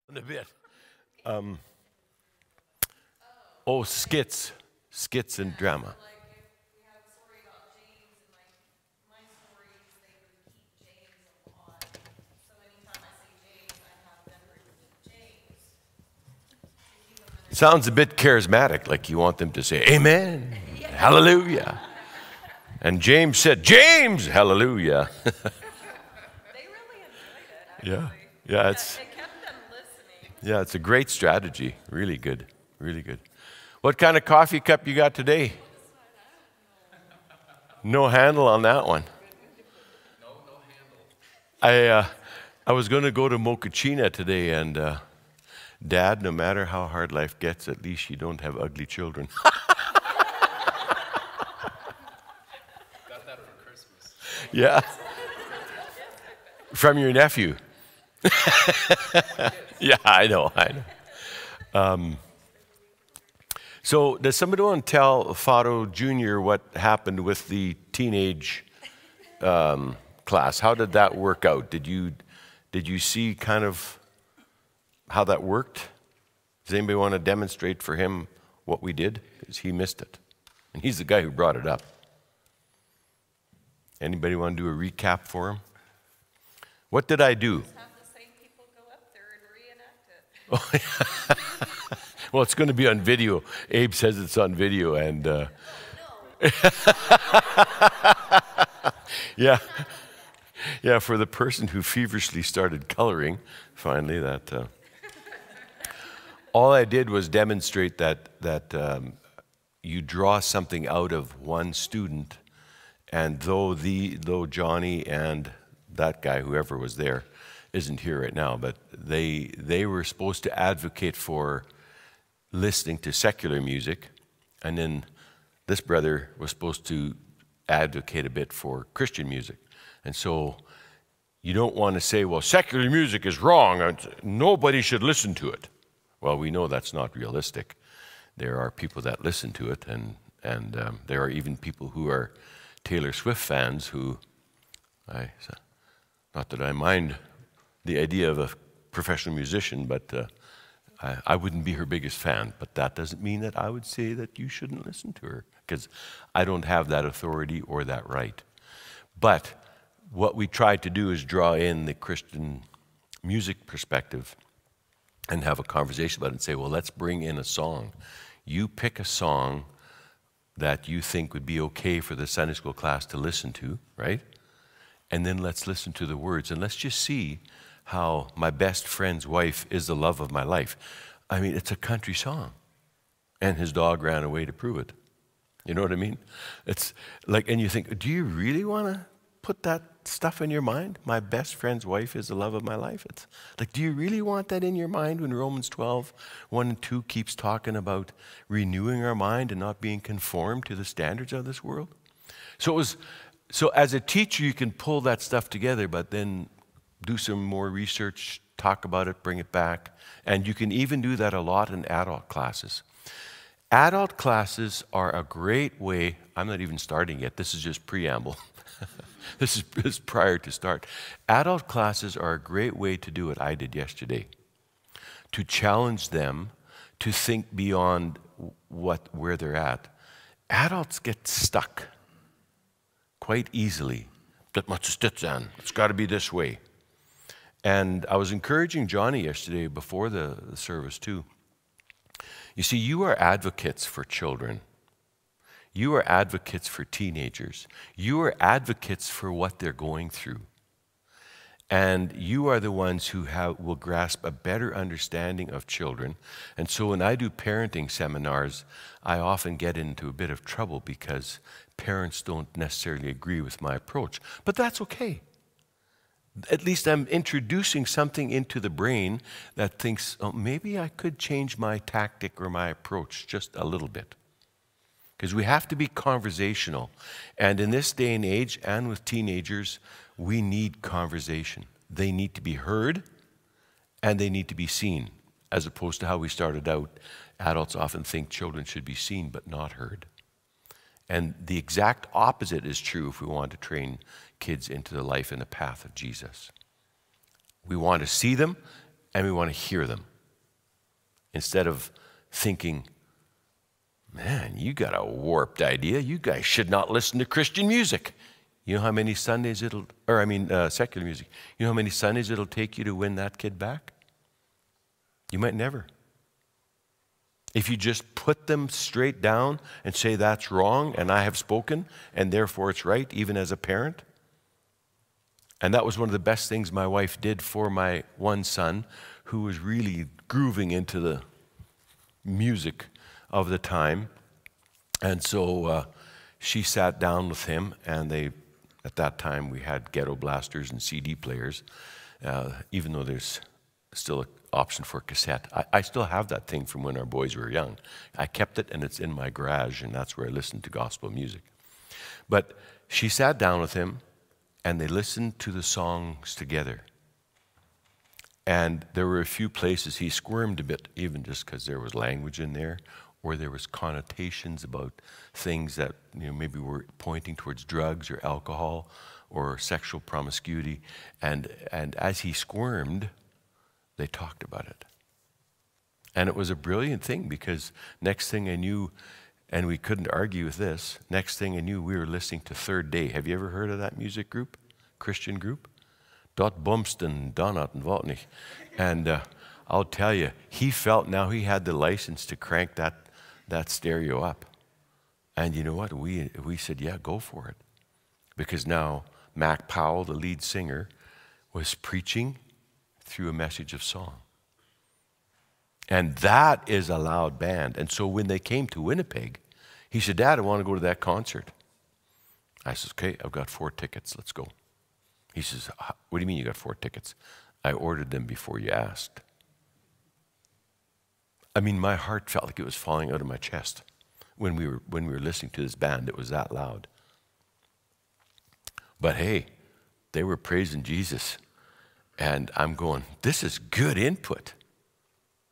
In a bit. Oh, skits and drama. Like if we have a story about James, and like my stories, they repeat James a lot. So anytime I say James, I have them repeat James to keep them in Sounds a bit charismatic, like you want them to say, Amen, hallelujah. And James said, James, hallelujah. They really enjoyed it, Yeah, actually. yeah, it's It kept them listening. yeah, it's a great strategy. Really good, really good. What kind of coffee cup you got today? No handle on that one. I was going to go to Mochaccina today, and Dad, no matter how hard life gets, at least you don't have ugly children. Got that for Christmas. Yeah. From your nephew. Yeah, I know. So does somebody want to tell Fado Jr. what happened with the teenage class? How did that work out? Did you see kind of how that worked? Does anybody want to demonstrate for him what we did? Because he missed it. And he's the guy who brought it up. Anybody want to do a recap for him? What did I do? Have the same people go up there and reenact it. Well, it's going to be on video. Abe says it's on video, and yeah, for the person who feverishly started coloring, finally, that all I did was demonstrate that you draw something out of one student, and though Johnny and that guy, whoever was there, isn't here right now, but they were supposed to advocate for listening to secular music, and then this brother was supposed to advocate a bit for Christian music. And so you don't want to say, well, secular music is wrong, and nobody should listen to it. Well, we know that's not realistic. There are people that listen to it, and there are even people who are Taylor Swift fans who, not that I mind the idea of a professional musician, but I wouldn't be her biggest fan, but that doesn't mean that I would say that you shouldn't listen to her, because I don't have that authority or that right. But what we tried to do is draw in the Christian music perspective and have a conversation about it and say, well, let's bring in a song. You pick a song that you think would be okay for the Sunday school class to listen to, right? And then let's listen to the words, and let's just see how my best friend's wife is the love of my life. I mean, it's a country song. And his dog ran away to prove it. You know what I mean? It's like, and you think, do you really want to put that stuff in your mind? My best friend's wife is the love of my life. It's like, do you really want that in your mind when Romans 12, 1 and 2 keeps talking about renewing our mind and not being conformed to the standards of this world? So as a teacher, you can pull that stuff together, but then do some more research, talk about it, bring it back. And you can even do that a lot in adult classes. Adult classes are a great way, I'm not even starting yet, this is just preamble. This is prior to start. Adult classes are a great way to do what I did yesterday, to challenge them to think beyond where they're at. Adults get stuck quite easily. It's got to be this way. And I was encouraging Johnny yesterday before the service too. You see, you are advocates for children. You are advocates for teenagers. You are advocates for what they're going through. And you are the ones who will grasp a better understanding of children. And so when I do parenting seminars, I often get into a bit of trouble because parents don't necessarily agree with my approach. But that's okay. At least I'm introducing something into the brain that thinks, oh, maybe I could change my tactic or my approach just a little bit. Because we have to be conversational. And in this day and age, and with teenagers, we need conversation. They need to be heard, and they need to be seen, as opposed to how we started out. Adults often think children should be seen but not heard. And the exact opposite is true if we want to train kids into the life and the path of Jesus. We want to see them, and we want to hear them. Instead of thinking, man, you got a warped idea. You guys should not listen to Christian music. You know how many Sundays secular music. You know how many Sundays it'll take you to win that kid back? You might never. If you just put them straight down and say that's wrong and I have spoken and therefore it's right, even as a parent. And that was one of the best things my wife did for my one son, who was really grooving into the music of the time. And so she sat down with him, and at that time we had ghetto blasters and CD players, even though there's still an option for cassette. I still have that thing from when our boys were young. I kept it, and it's in my garage, and that's where I listened to gospel music. But she sat down with him, and they listened to the songs together. And there were a few places he squirmed a bit, even just because there was language in there, or there was connotations about things that maybe were pointing towards drugs or alcohol or sexual promiscuity. And as he squirmed, they talked about it. And it was a brilliant thing, because next thing I knew, and we couldn't argue with this, next thing I knew, we were listening to Third Day. Have you ever heard of that music group, Christian group? Dot Bumston, Donut and Voltnich. And I'll tell you, he felt now he had the license to crank that stereo up. And you know what? We said, yeah, go for it. Because now Mac Powell, the lead singer, was preaching through a message of song. And that is a loud band. And so when they came to Winnipeg, he said, Dad, I want to go to that concert. I said, okay, I've got 4 tickets. Let's go. He says, what do you mean you got 4 tickets? I ordered them before you asked. I mean, my heart felt like it was falling out of my chest when we were listening to this band. It was that loud. But hey, they were praising Jesus. And I'm going, this is good input.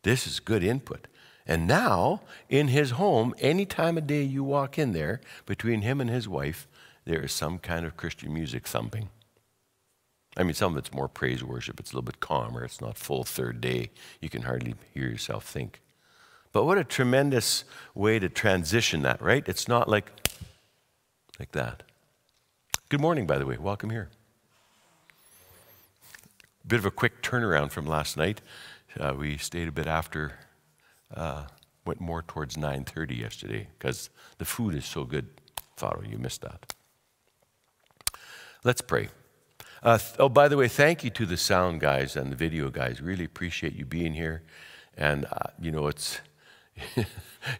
This is good input. And now, in his home, any time of day you walk in there, between him and his wife, there is some kind of Christian music thumping. I mean, some of it's more praise worship. It's a little bit calmer. It's not full Third Day. You can hardly hear yourself think. But what a tremendous way to transition that, right? It's not like that. Good morning, by the way. Welcome here. Bit of a quick turnaround from last night. We stayed a bit after, went more towards 9:30 yesterday because the food is so good. Thought, you missed that. Let's pray. By the way, thank you to the sound guys and the video guys. Really appreciate you being here. And, it's,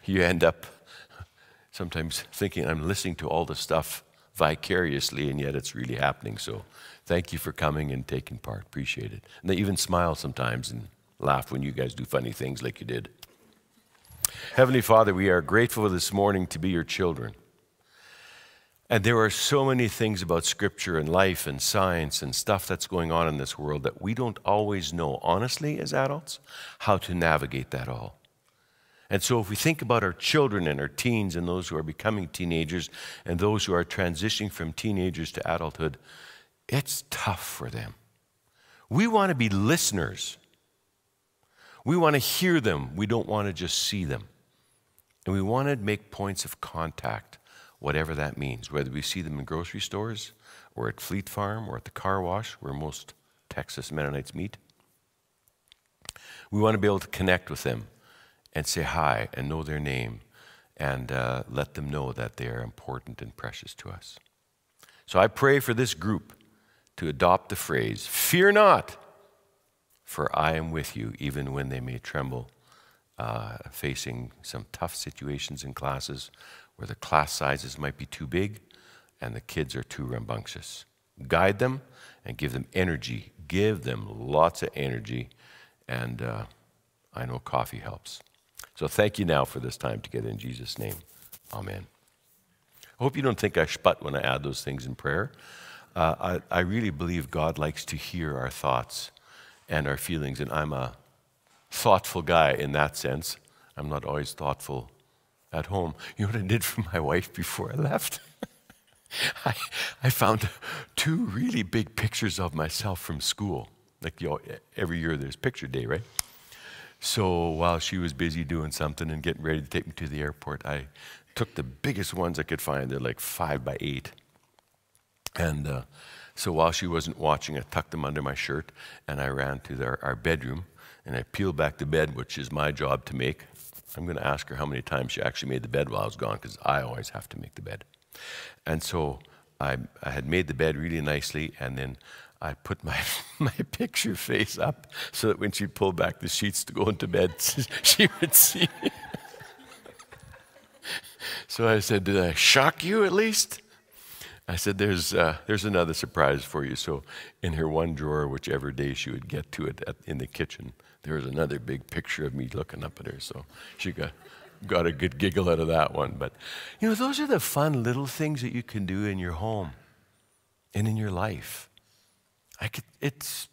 you end up sometimes thinking I'm listening to all the stuff vicariously, and yet it's really happening. So thank you for coming and taking part. Appreciate it. And they even smile sometimes and laugh when you guys do funny things like you did. Heavenly Father, we are grateful this morning to be your children. And there are so many things about Scripture and life and science and stuff that's going on in this world that we don't always know, honestly, as adults, how to navigate that all. And so if we think about our children and our teens and those who are becoming teenagers and those who are transitioning from teenagers to adulthood, it's tough for them. We want to be listeners. We want to hear them. We don't want to just see them. And we want to make points of contact, whatever that means, whether we see them in grocery stores or at Fleet Farm or at the car wash where most Texas Mennonites meet. We want to be able to connect with them and say hi and know their name and let them know that they are important and precious to us. So I pray for this group to adopt the phrase, fear not, for I am with you, even when they may tremble, facing some tough situations in classes where the class sizes might be too big and the kids are too rambunctious. Guide them and give them energy. Give them lots of energy. And I know coffee helps. So thank you now for this time together in Jesus' name. Amen. I hope you don't think I sput when I add those things in prayer. I really believe God likes to hear our thoughts and our feelings, and I'm a thoughtful guy in that sense. I'm not always thoughtful at home. You know what I did for my wife before I left? I found 2 really big pictures of myself from school. Like every year there's picture day, right? So while she was busy doing something and getting ready to take me to the airport, I took the biggest ones I could find. They're like 5 by 8. And so while she wasn't watching, I tucked them under my shirt and I ran to our bedroom and I peeled back the bed, which is my job to make. I'm going to ask her how many times she actually made the bed while I was gone, because I always have to make the bed. And so I had made the bed really nicely, and then I put my picture face up so that when she pulled back the sheets to go into bed, she would see. So I said, "Did I shock you at least?" I said, there's another surprise for you. So in her one drawer, whichever day she would get to it in the kitchen, there was another big picture of me looking up at her. So she got a good giggle out of that one. But, you know, those are the fun little things that you can do in your home and in your life. It's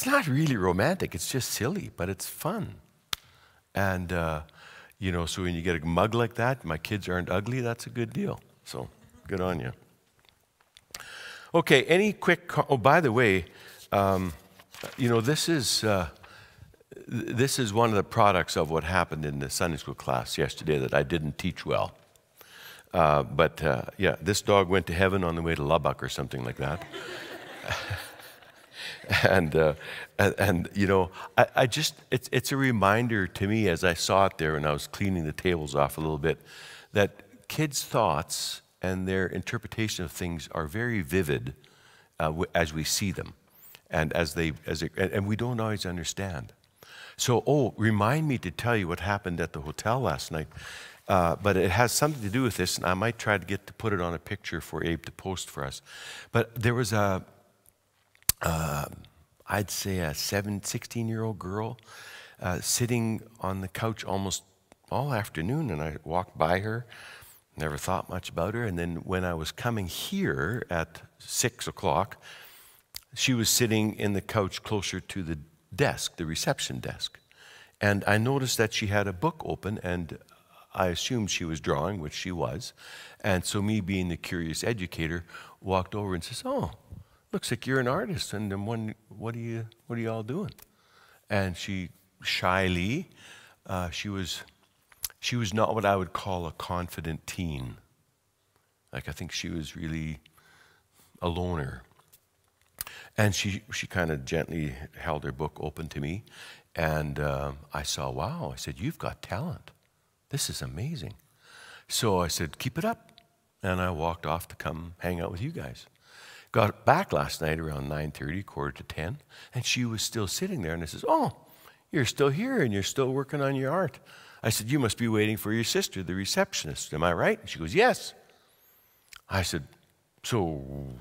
not really romantic. It's just silly, but it's fun. And, you know, so when you get a mug like that, my kids aren't ugly, that's a good deal. So good on you. Okay, any quick, oh, by the way, you know, this is one of the products of what happened in the Sunday school class yesterday that I didn't teach well. But yeah, this dog went to heaven on the way to Lubbock or something like that. And you know, I just, it's a reminder to me as I saw it there and I was cleaning the tables off a little bit, that kids' thoughts and their interpretation of things are very vivid as we see them, and and we don't always understand. So, remind me to tell you what happened at the hotel last night. But it has something to do with this, and I might try to put it on a picture for Abe to post for us. But there was I'd say a 16-year-old girl sitting on the couch almost all afternoon, and I walked by her, never thought much about her, and then when I was coming here at 6 o'clock, she was sitting in the couch closer to the desk, the reception desk. And I noticed that she had a book open, and I assumed she was drawing, which she was. And so me, being the curious educator, walked over and says, "Oh, looks like you're an artist, and what are you all doing?" And she shyly, she was not what I would call a confident teen. Like, I think she was really a loner. And she kind of gently held her book open to me, and I saw, wow, I said, "You've got talent. This is amazing." So I said, "Keep it up." And I walked off to come hang out with you guys. Got back last night around 9:30, 9:45, and she was still sitting there. And I says, "Oh, you're still here and you're still working on your art." I said, "You must be waiting for your sister, the receptionist. Am I right?" And she goes, "Yes." I said, "So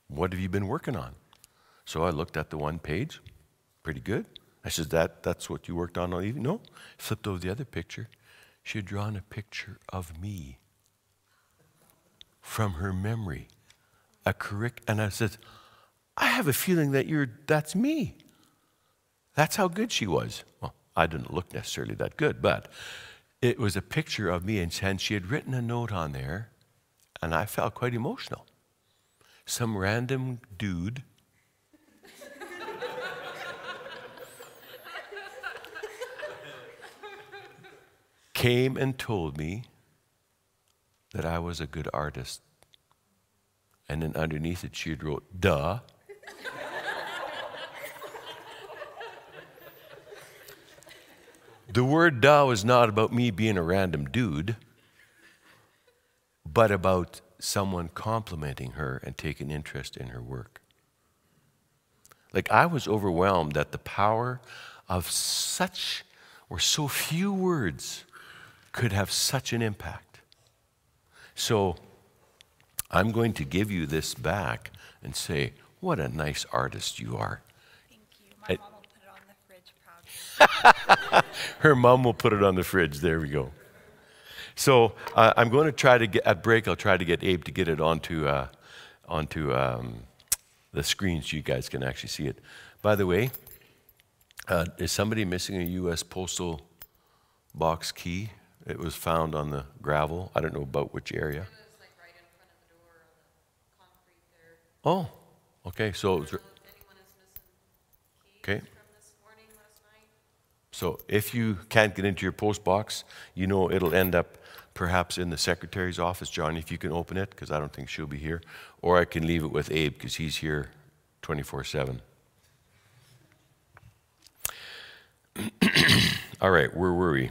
what have you been working on?" So I looked at the one page. Pretty good. I said, that's what you worked on all evening? No. Flipped over the other picture. She had drawn a picture of me from her memory. And I said, "I have a feeling that that's me." That's how good she was. Well, I didn't look necessarily that good, but it was a picture of me, and she had written a note on there, and I felt quite emotional. Some random dude came and told me that I was a good artist. And then underneath it, she had wrote, "Duh." The word "duh" was not about me being a random dude, but about someone complimenting her and taking interest in her work. Like, I was overwhelmed at the power of such, or so few words could have such an impact. So I'm going to give you this back and say, what a nice artist you are. Thank you. My mom will put it on the fridge proudly. Her mom will put it on the fridge. There we go. So I'm going to try to get, at break, I'll try to get Abe to get it onto the screen so you guys can actually see it. By the way, is somebody missing a U.S. Postal box key? It was found on the gravel. I don't know about which area. It was like right in front of the door on the concrete there. Oh, okay. So I don't know if anyone is missing Okay. from this morning, last night. So if you can't get into your post box, you know it'll end up perhaps in the secretary's office. John, if you can open it, because I don't think she'll be here. Or I can leave it with Abe, because he's here 24/7. All right, where were we?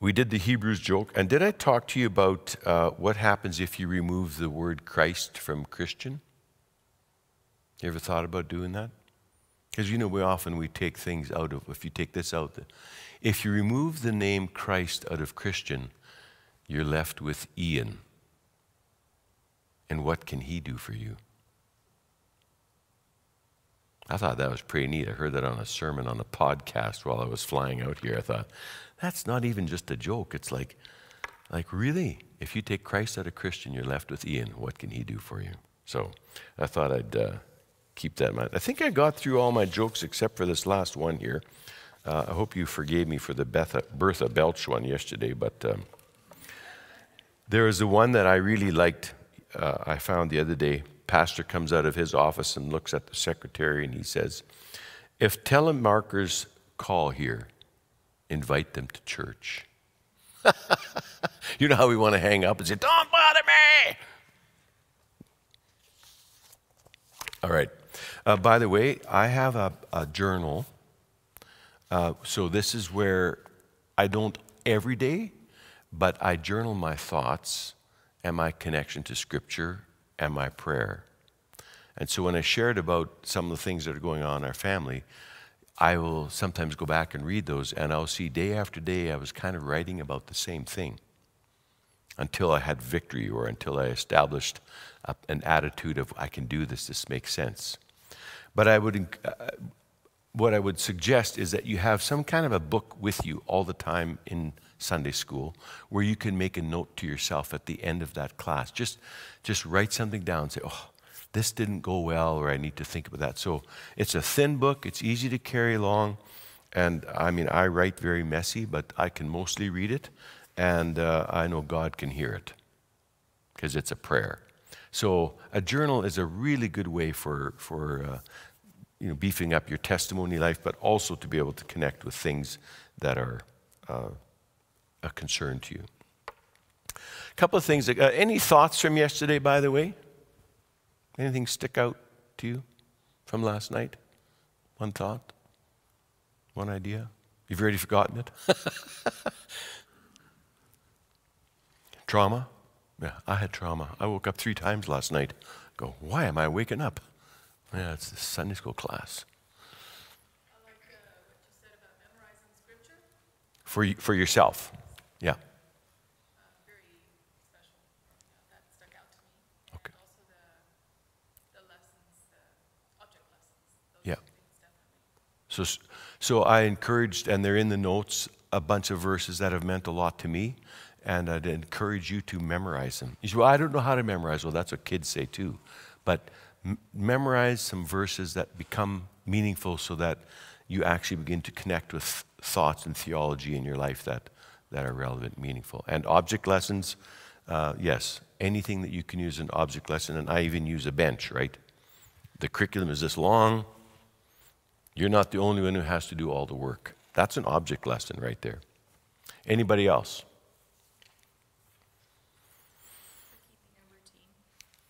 We did the Hebrews joke. And did I talk to you about what happens if you remove the word Christ from Christian? You ever thought about doing that? Because you know, we take things out of, if you take this out, if you remove the name Christ out of Christian, you're left with Ian. And what can he do for you? I thought that was pretty neat. I heard that on a sermon on a podcast while I was flying out here. I thought, that's not even just a joke. It's like really, if you take Christ out of Christian, you're left with Ian. What can he do for you? So I thought I'd keep that in mind. I think I got through all my jokes except for this last one here. I hope you forgave me for the Bertha Belch one yesterday, but there is the one that I really liked. I found the other day. Pastor comes out of his office and looks at the secretary and he says, if telemarketers call here, invite them to church. You know how we want to hang up and say, don't bother me. All right. By the way, I have a journal. So this is where I don't every day, but I journal my thoughts and my connection to Scripture and my prayer. And so when I shared about some of the things that are going on in our family, I will sometimes go back and read those, and I'll see day after day I was kind of writing about the same thing until I had victory or until I established an attitude of, I can do this, this makes sense. But what I would suggest is that you have some kind of a book with you all the time in Sunday school where you can make a note to yourself at the end of that class. Just write something down and say, oh, this didn't go well, or I need to think about that. So it's a thin book. It's easy to carry along. And I mean, I write very messy, but I can mostly read it. And I know God can hear it because it's a prayer. So a journal is a really good way for beefing up your testimony life, but also to be able to connect with things that are a concern to you. A couple of things. Any thoughts from yesterday, by the way? Anything stick out to you from last night? One thought? One idea? You've already forgotten it? Trauma? Yeah, I had trauma. I woke up 3 times last night. Go, why am I waking up? Yeah, it's the Sunday school class. I like what you said about memorizing Scripture. For yourself, yeah. Very special. That stuck out to me. Okay. And also the lessons, the object lessons. Those Yeah. two things definitely. So I encouraged, and they're in the notes, a bunch of verses that have meant a lot to me, and I'd encourage you to memorize them. You say, well, I don't know how to memorize. Well, that's what kids say too. But memorize some verses that become meaningful so that you actually begin to connect with thoughts and theology in your life that are relevant and meaningful. And object lessons, yes, anything that you can use an object lesson, and I even use a bench, right? The curriculum is this long. You're not the only one who has to do all the work. That's an object lesson right there. Anybody else?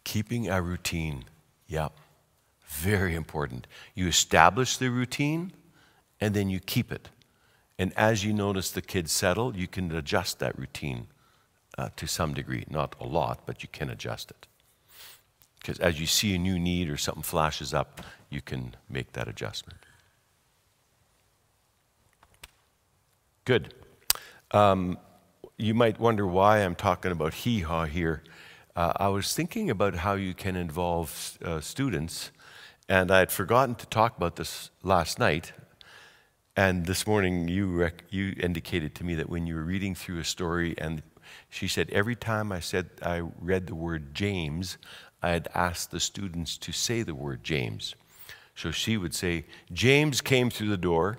Keeping a routine. Yeah, very important. You establish the routine and then you keep it. And as you notice the kids settle, you can adjust that routine to some degree. Not a lot, but you can adjust it. Because as you see a new need or something flashes up, you can make that adjustment. Good. You might wonder why I'm talking about hee-haw here. I was thinking about how you can involve students, and I had forgotten to talk about this last night. And this morning, you indicated to me that when you were reading through a story, and she said every time I read the word James, I had asked the students to say the word James. So she would say, James came through the door.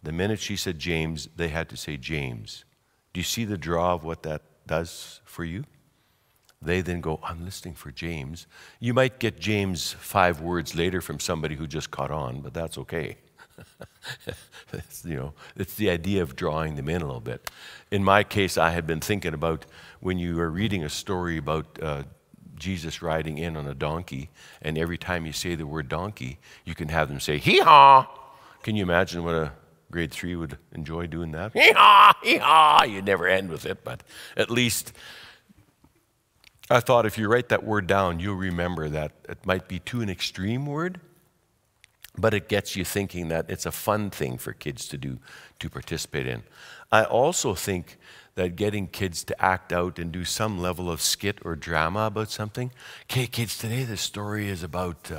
The minute she said James, they had to say James. Do you see the draw of what that does for you? They then go, I'm listening for James. You might get James 5 words later from somebody who just caught on, but that's okay. It's the idea of drawing them in a little bit. In my case, I had been thinking about when you are reading a story about Jesus riding in on a donkey, and every time you say the word donkey, you can have them say, hee-haw. Can you imagine what a grade 3 would enjoy doing that? Hee-haw, hee-haw. You'd never end with it, but at least I thought if you write that word down, you'll remember that it might be too an extreme word, but it gets you thinking that it's a fun thing for kids to do, to participate in. I also think that getting kids to act out and do some level of skit or drama about something. Okay, kids, today the story is about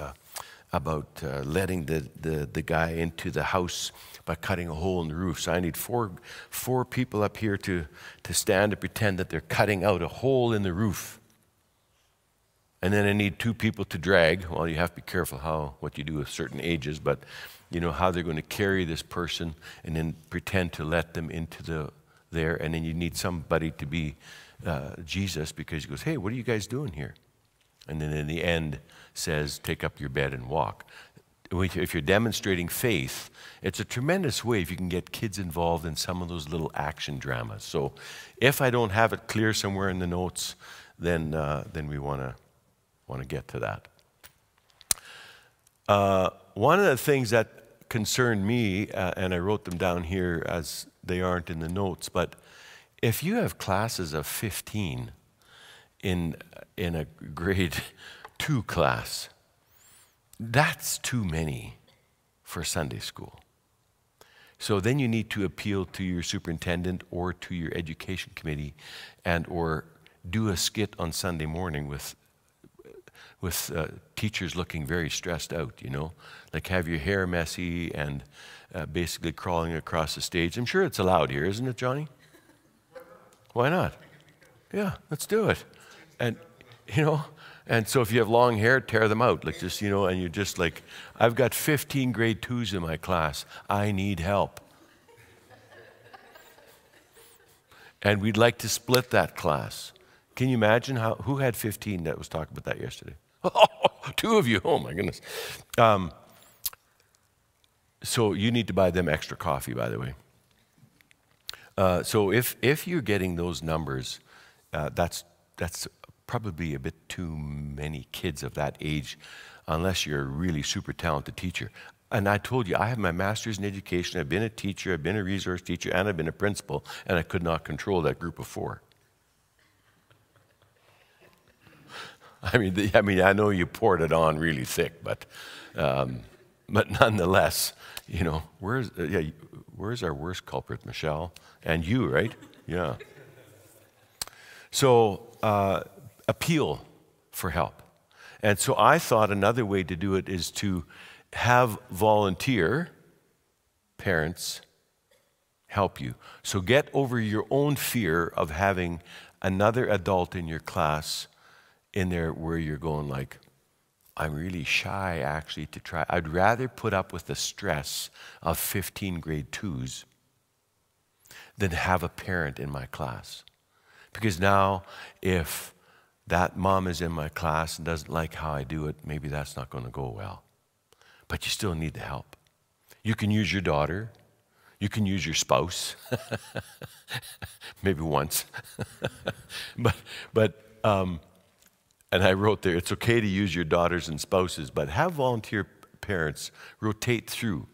letting the guy into the house by cutting a hole in the roof. So I need four people up here to stand and pretend that they're cutting out a hole in the roof. And then I need 2 people to drag. Well, you have to be careful what you do with certain ages, but you know how they're going to carry this person and then pretend to let them into there. And then you need somebody to be Jesus, because he goes, hey, what are you guys doing here? And then in the end says, take up your bed and walk. If you're demonstrating faith, it's a tremendous way if you can get kids involved in some of those little action dramas. So if I don't have it clear somewhere in the notes, then we want to get to that. One of the things that concerned me, and I wrote them down here as they aren't in the notes, but if you have classes of 15 in a grade 2 class, that's too many for Sunday school. So then you need to appeal to your superintendent or to your education committee or do a skit on Sunday morning with teachers looking very stressed out, like have your hair messy and basically crawling across the stage. I'm sure it's allowed here, isn't it, Johnny? Why not? Yeah, let's do it. And, and so if you have long hair, tear them out. Like just, and you're just like, I've got 15 grade 2s in my class. I need help. And we'd like to split that class. Can you imagine who had 15 that was talking about that yesterday? Oh, 2 of you. Oh, my goodness. So you need to buy them extra coffee, by the way. So if you're getting those numbers, that's probably a bit too many kids of that age, unless you're a really super talented teacher. And I told you, I have my master's in education. I've been a teacher, I've been a resource teacher, and I've been a principal, and I could not control that group of 4. I mean, I know you poured it on really thick, but nonetheless, where's our worst culprit, Michelle? And you, right? Yeah. So appeal for help. And so I thought another way to do it is to have volunteer parents help you. So get over your own fear of having another adult in your class in there where you're going like, I'm really shy actually to try. I'd rather put up with the stress of 15 grade 2s than have a parent in my class. Because now if that mom is in my class and doesn't like how I do it, maybe that's not going to go well. But you still need the help. You can use your daughter. You can use your spouse. Maybe once. And I wrote there, it's okay to use your daughters and spouses, but have volunteer parents rotate through.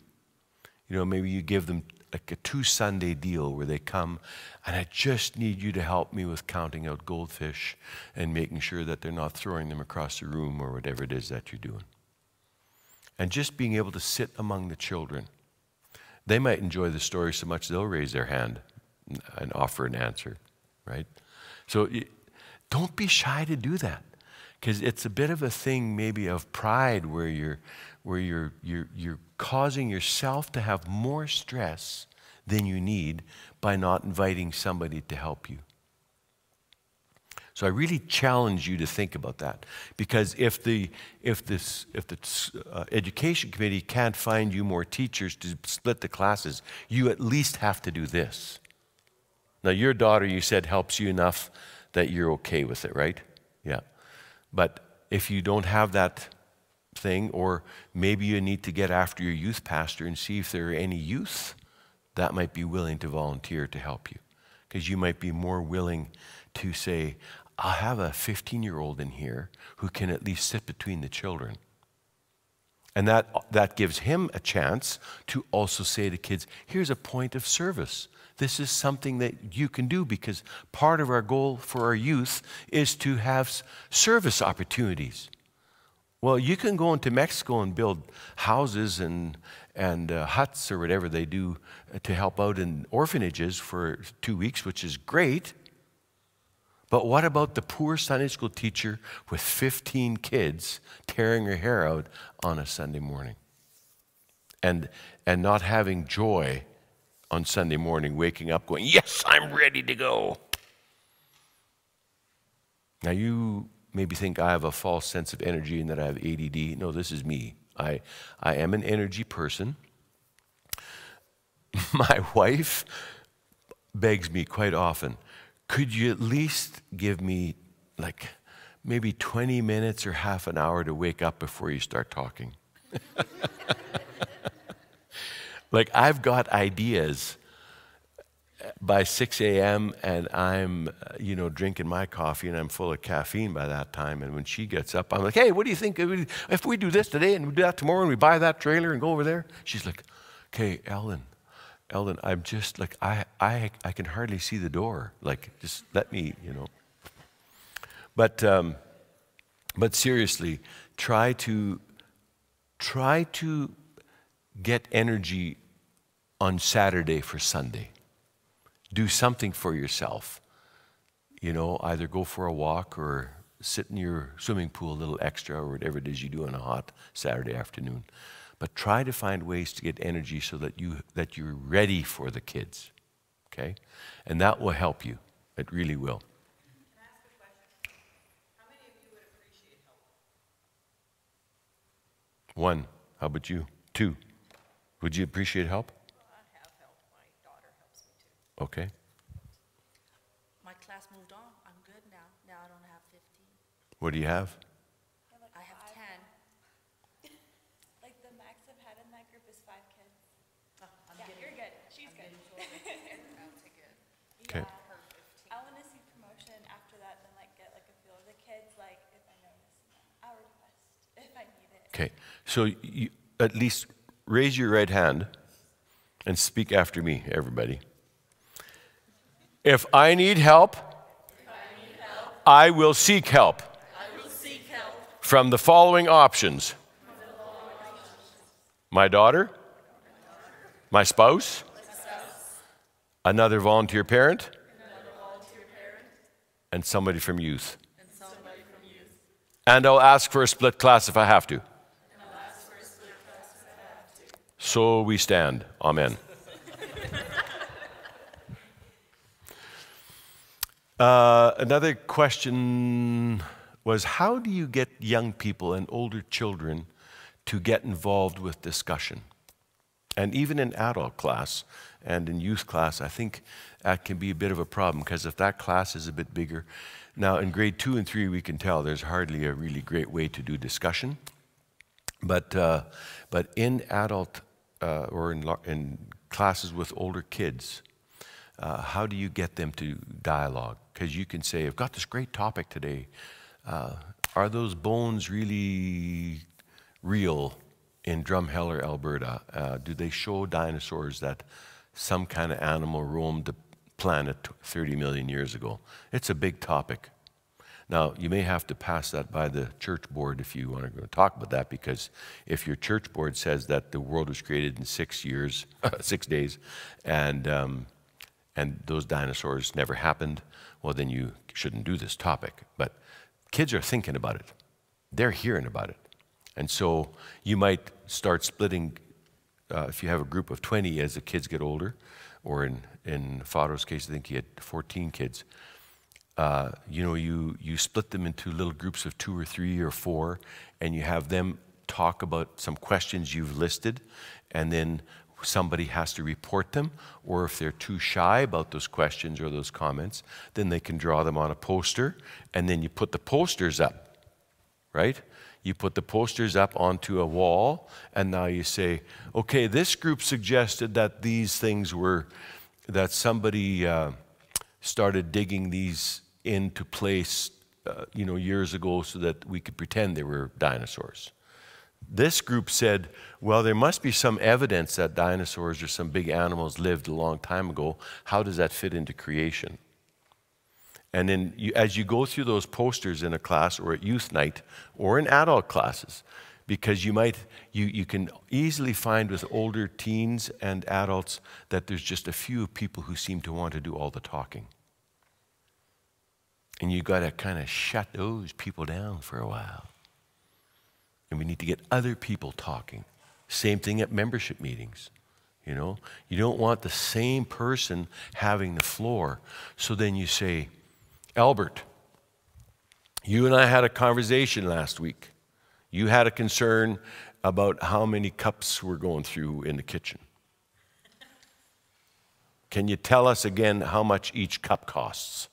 Maybe you give them like a 2-Sunday deal where they come, and I just need you to help me with counting out goldfish and making sure that they're not throwing them across the room or whatever it is that you're doing. And just being able to sit among the children. They might enjoy the story so much they'll raise their hand and offer an answer, right? So don't be shy to do that, because it's a bit of a thing maybe of pride where you're causing yourself to have more stress than you need by not inviting somebody to help you. So I really challenge you to think about that, because if the education committee can't find you more teachers to split the classes, you at least have to do this. Now your daughter, you said, helps you enough that you're okay with it, right? Yeah. But if you don't have that thing, or maybe you need to get after your youth pastor and see if there are any youth that might be willing to volunteer to help you. Because you might be more willing to say, I'll have a 15-year-old in here who can at least sit between the children. And that gives him a chance to also say to kids, here's a point of service. This is something that you can do, because part of our goal for our youth is to have service opportunities. Well, you can go into Mexico and build houses and huts or whatever they do to help out in orphanages for 2 weeks, which is great. But what about the poor Sunday school teacher with 15 kids tearing her hair out on a Sunday morning? And not having joy on Sunday morning, waking up going, yes, I'm ready to go. Now you maybe think I have a false sense of energy and that I have ADD. No, this is me. I am an energy person. My wife begs me quite often, could you at least give me like maybe 20 minutes or half an hour to wake up before you start talking? Like, I've got ideas by 6 a.m. and I'm, drinking my coffee and I'm full of caffeine by that time. And when she gets up, I'm like, hey, what do you think if we do this today and we do that tomorrow and we buy that trailer and go over there? She's like, okay, Ellen, I'm just like, I can hardly see the door. Like, just let me, But seriously, try to get energy on Saturday for Sunday. Do something for yourself. Either go for a walk or sit in your swimming pool a little extra or whatever it is you do on a hot Saturday afternoon. But try to find ways to get energy so that you're ready for the kids. Okay? And that will help you. It really will. Can I ask a question? How many of you would appreciate help? 1. How about you? 2. Would you appreciate help? Well, I have help. My daughter helps me too. Okay. My class moved on. I'm good now. Now I don't have 15. What do you have? I have 10. Like the max I've had in that group is 5 kids. Oh, I'm Yeah, getting you're good. She's good. Okay. I want to see promotion after that, then like get like a feel of the kids, like if I notice them. I'll request if I need it. Okay. So you at least raise your right hand and speak after me, everybody. If I need help, I will seek help from the following options. My daughter, my spouse, another volunteer parent, and somebody from youth. And I'll ask for a split class if I have to. So we stand. Amen. Another question was, how do you get young people and older children to get involved with discussion? And even in adult class and in youth class, I think that can be a bit of a problem, because if that class is a bit bigger, now in grade 2 and 3 we can tell there's hardly a really great way to do discussion. But in adult or in classes with older kids, how do you get them to dialogue? Because you can say, I've got this great topic today. Are those bones really real in Drumheller, Alberta? Do they show dinosaurs that some kind of animal roamed the planet 30 million years ago? It's a big topic. Now, you may have to pass that by the church board if you want to go talk about that, because if your church board says that the world was created in 6 years, 6 days, and those dinosaurs never happened, well, then you shouldn't do this topic. But kids are thinking about it. They're hearing about it. And so you might start splitting, if you have a group of 20 as the kids get older, or in Fado's case, I think he had 14 kids. You split them into little groups of 2 or 3 or 4, and you have them talk about some questions you've listed, and then somebody has to report them, or if they're too shy about those questions or those comments, then they can draw them on a poster, and then you put the posters up, right? You put the posters up onto a wall, and now you say, okay, this group suggested that these things were, that somebody started digging these into place, years ago so that we could pretend they were dinosaurs. This group said, well, there must be some evidence that dinosaurs or some big animals lived a long time ago. How does that fit into creation? And then as you go through those posters in a class or at youth night or in adult classes, because you can easily find with older teens and adults that there's just a few people who seem to want to do all the talking. And you got to kind of shut those people down for a while. And we need to get other people talking. Same thing at membership meetings. You don't want the same person having the floor. So then you say, Albert, you and I had a conversation last week. You had a concern about how many cups we're going through in the kitchen. Can you tell us again how much each cup costs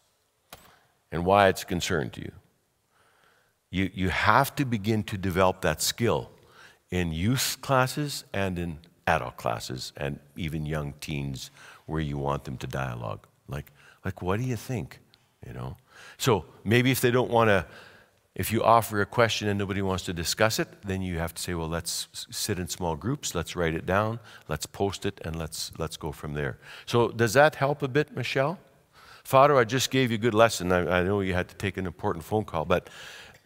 and why it's a concern to you? You have to begin to develop that skill in youth classes and in adult classes and even young teens where you want them to dialogue. Like what do you think? So maybe if they don't want to, if you offer a question and nobody wants to discuss it, then you have to say, well, let's sit in small groups, let's write it down, let's post it, and let's go from there. So does that help a bit, Michelle? Father, I just gave you a good lesson. I know you had to take an important phone call, but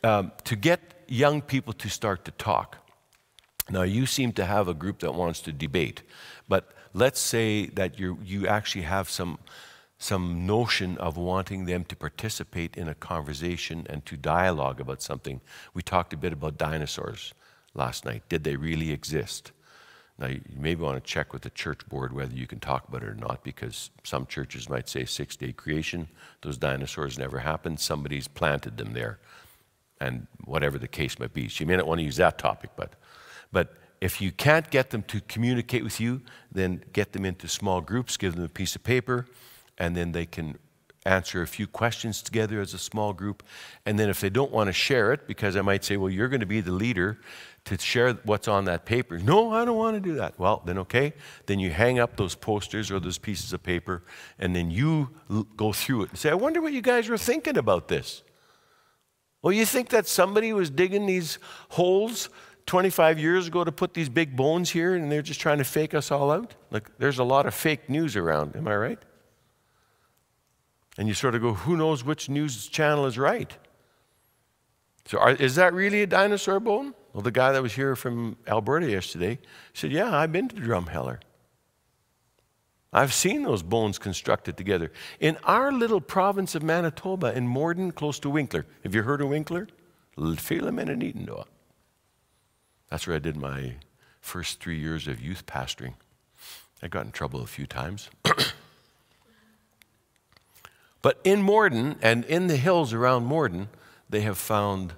to get young people to start to talk. Now, you seem to have a group that wants to debate, but let's say that you actually have some notion of wanting them to participate in a conversation and to dialogue about something. We talked a bit about dinosaurs last night. Did they really exist? Now, you maybe want to check with the church board whether you can talk about it or not, because some churches might say 6-day creation. Those dinosaurs never happened. Somebody's planted them there, and whatever the case might be. So you may not want to use that topic, but if you can't get them to communicate with you, then get them into small groups, give them a piece of paper, and then they can answer a few questions together as a small group. And then if they don't want to share it, because I might say, well, you're going to be the leader to share what's on that paper. No, I don't want to do that. Well, then okay. Then you hang up those posters or those pieces of paper, and then you go through it and say, I wonder what you guys were thinking about this. Well, you think that somebody was digging these holes 25 years ago to put these big bones here, and they're just trying to fake us all out? Like, there's a lot of fake news around, am I right? And you sort of go, who knows which news channel is right? So is that really a dinosaur bone? Well, the guy that was here from Alberta yesterday said, yeah, I've been to Drumheller. I've seen those bones constructed together. In our little province of Manitoba, in Morden, close to Winkler. Have you heard of Winkler? Philomenonetendorf. That's where I did my first 3 years of youth pastoring. I got in trouble a few times. But in Morden and in the hills around Morden, they have found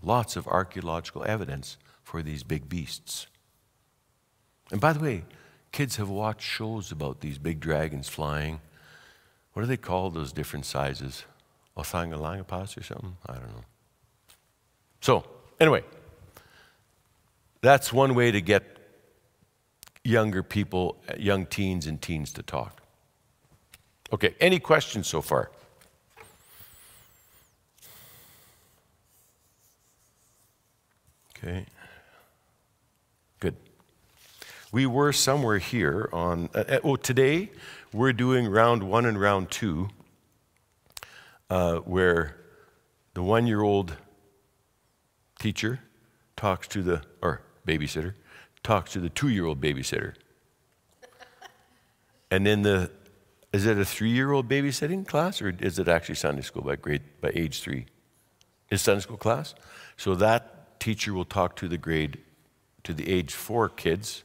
lots of archaeological evidence for these big beasts. And by the way, kids have watched shows about these big dragons flying. What are they called, those different sizes? Othangalangapas or something? I don't know. So, anyway, that's one way to get younger people, young teens and teens to talk. Okay, any questions so far? Okay, good. We were somewhere here on, today we're doing round 1 and round 2, where the 1-year-old teacher talks to the, or babysitter, talks to the 2-year-old babysitter. And then is it a 3-year-old babysitting class, or is it actually Sunday school by age 3? Is Sunday school class? So that teacher will talk to the age 4 kids.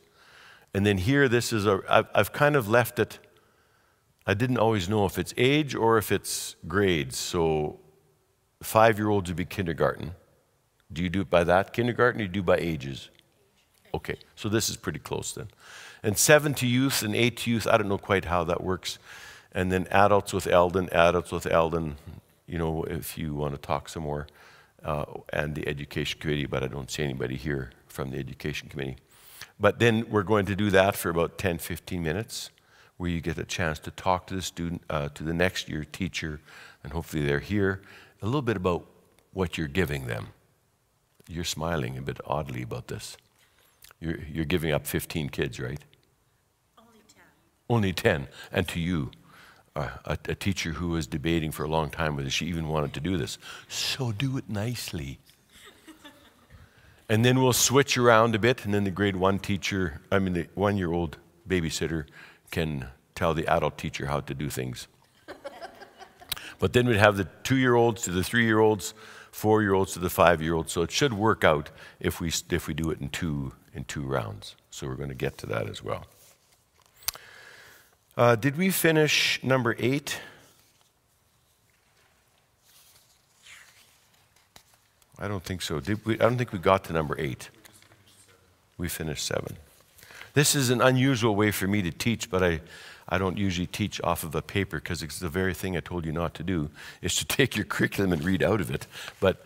And then here, I've kind of left it, I didn't always know if it's age or if it's grades. So 5-year-olds would be kindergarten. Do you do it by that kindergarten, or do you do it by ages? Okay, so this is pretty close then. And 7 to youth and 8 to youth, I don't know quite how that works. And then adults with Eldon, you know, if you want to talk some more, and the education committee, but I don't see anybody here from the education committee. But then we're going to do that for about 10, 15 minutes, where you get a chance to talk to the student, to the next year teacher, and hopefully they're here, a little bit about what you're giving them. You're smiling a bit oddly about this. You're giving up 15 kids, right? Only 10. Only 10. And to you, a teacher who was debating for a long time whether she even wanted to do this. So do it nicely. And then we'll switch around a bit, and then the grade 1 teacher, the 1-year-old babysitter can tell the adult teacher how to do things. But then we'd have the 2-year-olds to the 3-year-olds, 4-year-olds to the 5-year-olds. So it should work out if we do it in two rounds. So we're going to get to that as well. Did we finish number 8? I don't think so. I don't think we got to number 8. We finished 7. This is an unusual way for me to teach, but I don't usually teach off of a paper because it's the very thing I told you not to do, is to take your curriculum and read out of it. But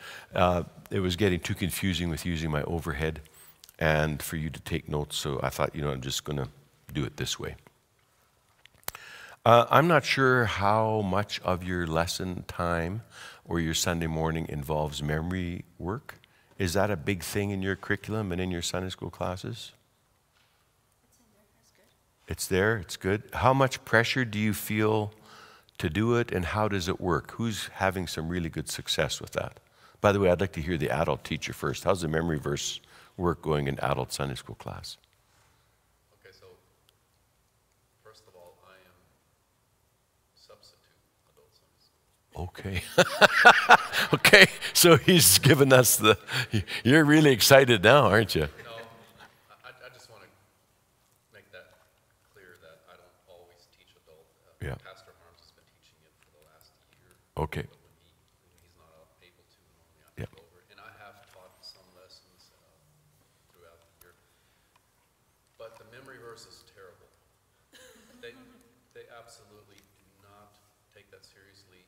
it was getting too confusing with using my overhead and for you to take notes, so I thought, I'm just going to do it this way. I'm not sure how much of your lesson time or your Sunday morning involves memory work. Is that a big thing in your curriculum and in your Sunday school classes? It's there, it's good. How much pressure do you feel to do it, and how does it work? Who's having some really good success with that? By the way, I'd like to hear the adult teacher first. How's the memory verse work going in adult Sunday school class? Okay, so first of all, I am substitute adult Sunday school. Okay. Okay, so he's given us you're really excited now, aren't you? No, I just want to make that clear that I don't always teach adult. Yeah. Pastor Harms has been teaching it for the last year. Okay. But when he's not able to, normally I take Yeah. over. And I have taught some lessons throughout the year. But the memory verse is terrible. They absolutely do not take that seriously.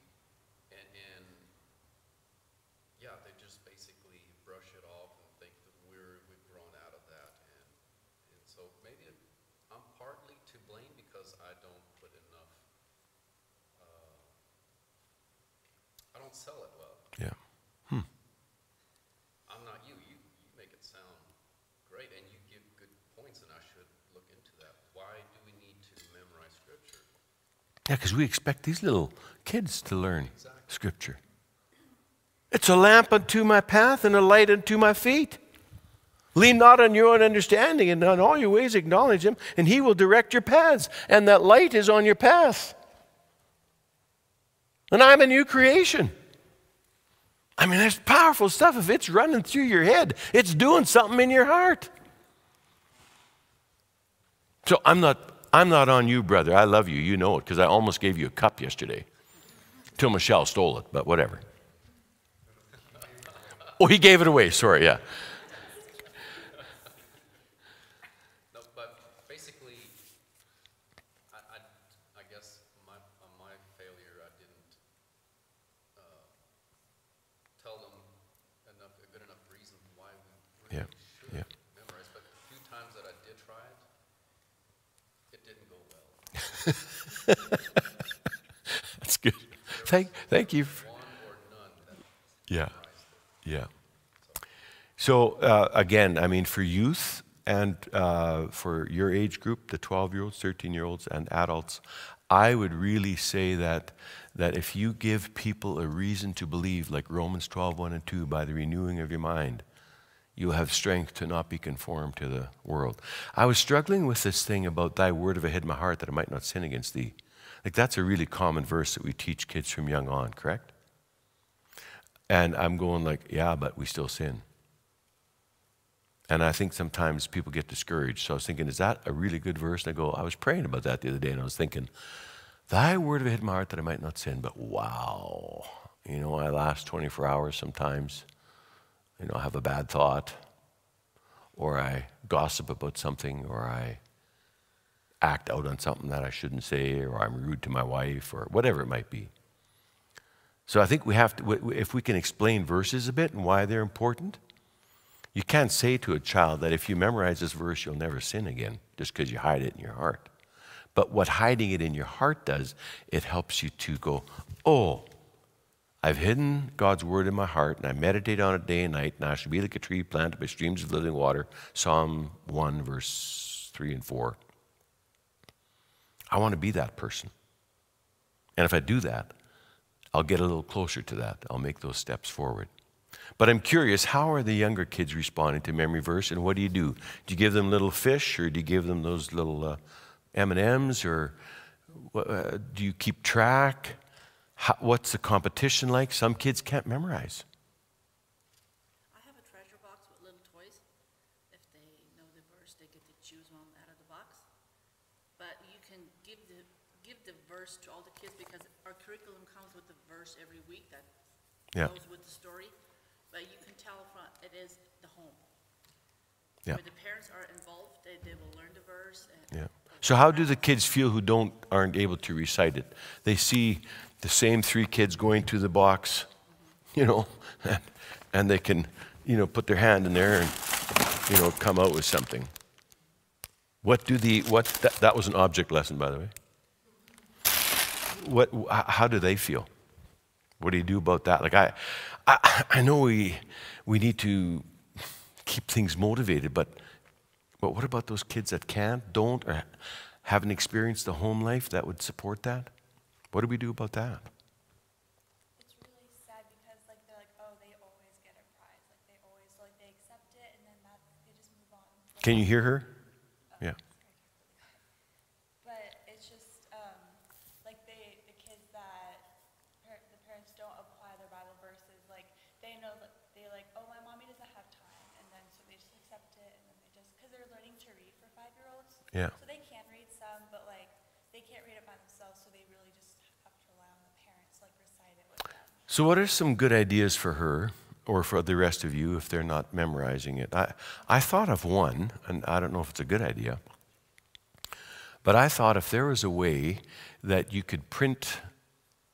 And yeah, they just basically brush it off and think that we've grown out of that. And so maybe I'm partly to blame because I don't put enough, I don't sell it well. Yeah. I'm not you. You make it sound great and you give good points, and I should look into that. Why do we need to memorize Scripture? Yeah, because we expect these little kids to learn Scripture. It's a lamp unto my path and a light unto my feet. Lean not on your own understanding, and on all your ways acknowledge Him, and He will direct your paths. And that light is on your path. And I'm a new creation. I mean, that's powerful stuff. If it's running through your head, it's doing something in your heart. So I'm not on you, brother. I love you. You know it, because I almost gave you a cup yesterday. Till Michelle stole it, but whatever. Oh, he gave it away. Sorry, yeah. No, but basically, I guess my failure, I didn't tell them a good enough reason why we really should memorize. But the few times that I did try it didn't go well. That's good. Thank you. One or none that Yeah. memorized it. Yeah. So again, I mean, for youth and for your age group, the 12-year-olds, 13-year-olds, and adults, I would really say that if you give people a reason to believe, like Romans 12:1 and 2, by the renewing of your mind, you'll have strength to not be conformed to the world. I was struggling with this thing about thy word have I hid in my heart that I might not sin against thee. Like, that's a really common verse that we teach kids from young on, correct? And I'm going like, yeah, but we still sin. And I think sometimes people get discouraged. So I was thinking, is that a really good verse? And I was praying about that the other day, and I was thinking, thy word have I hid in my heart that I might not sin. But wow, I last 24 hours sometimes. I have a bad thought. or I gossip about something, or I act out on something that I shouldn't say, or I'm rude to my wife, or whatever it might be. So I think we have to, if we can explain verses a bit and why they're important, you can't say to a child that if you memorize this verse, you'll never sin again, just because you hide it in your heart. But what hiding it in your heart does, it helps you to go, oh, I've hidden God's word in my heart, and I meditate on it day and night, and I shall be like a tree planted by streams of living water. Psalm 1, verse 3 and 4. I want to be that person. And if I do that, I'll get a little closer to that. I'll make those steps forward. But I'm curious, how are the younger kids responding to memory verse, and what do? Do you give them little fish, or do you give them those little M&Ms, or do you keep track? What's the competition like? Some kids can't memorize. I have a treasure box with little toys. If they know the verse, they get to choose one out of the box. But you can give the verse to all the kids because our curriculum comes with the verse every week that goes with the story. But you can tell from it is the home. Yeah. Where the parents are involved, they will learn the verse. So how do the kids feel who aren't able to recite it? They see the same 3 kids going to the box, and they can, put their hand in there and, come out with something. That was an object lesson, by the way. How do they feel? What do you do about that? Like I know we need to keep things motivated, but what about those kids that don't, or haven't experienced the home life that would support that? What do we do about that? It's really sad because they're like, oh, they always get a prize. They accept it and then they just move on. Can you hear her? Yeah. But it's just the kids that the parents don't apply their Bible verses, they know that oh, my mommy doesn't have time, and then so they just accept it, and then because they're learning to read for 5-year-olds. Yeah. So they can read some, but they can't read it by themselves, so they really just have to rely on the parents recite it with them. So what are some good ideas for her, or for the rest of you if they're not memorizing it? I thought of one, and I don't know if it's a good idea, but I thought if there was a way that you could print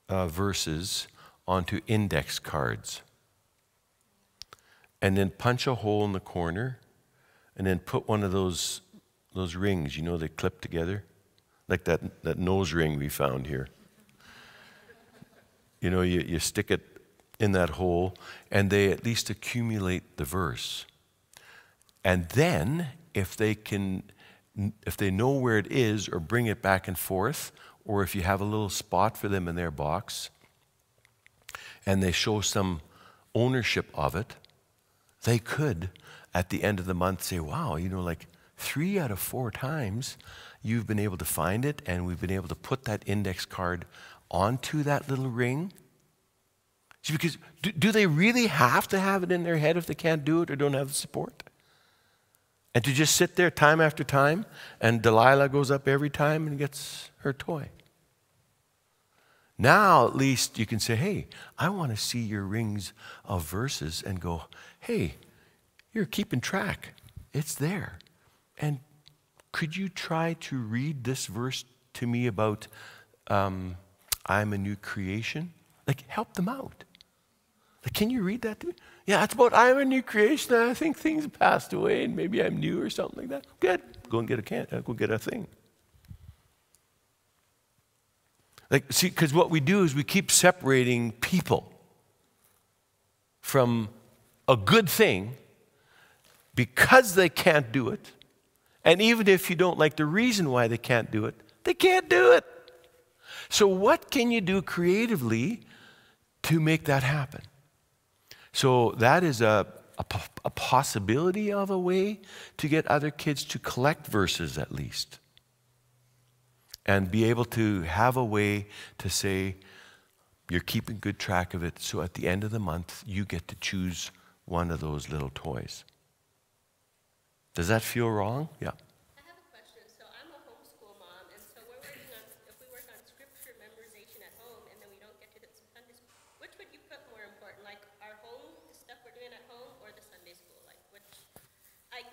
verses onto index cards and then punch a hole in the corner and then put one of those rings, they clip together, like that nose ring we found here. You stick it in that hole, and they at least accumulate the verse. And then, if they know where it is, or bring it back and forth, or if you have a little spot for them in their box, and they show some ownership of it, they could, at the end of the month, say, wow, 3 out of 4 times you've been able to find it, and we've been able to put that index card onto that little ring. See, because do they really have to have it in their head if they can't do it or don't have the support? And to just sit there time after time, and Delilah goes up every time and gets her toy. Now at least you can say, hey, I want to see your rings of verses, and go, hey, you're keeping track. It's there. And could you try to read this verse to me about I'm a new creation? Help them out. Can you read that to me? Yeah, it's about I'm a new creation, and I think things have passed away, and maybe I'm new or something like that. Good. Go and get a thing. See, because what we do is we keep separating people from a good thing because they can't do it. And even if you don't like the reason why they can't do it, they can't do it. So what can you do creatively to make that happen? So that is a possibility of a way to get other kids to collect verses at least. And be able to have a way to say, you're keeping good track of it, so at the end of the month, you get to choose one of those little toys. Does that feel wrong? Yeah. I have a question. So I'm a homeschool mom, and so if we work on scripture memorization at home, and then we don't get to the Sunday school, which would you put more important, our home, the stuff we're doing at home, or the Sunday school? I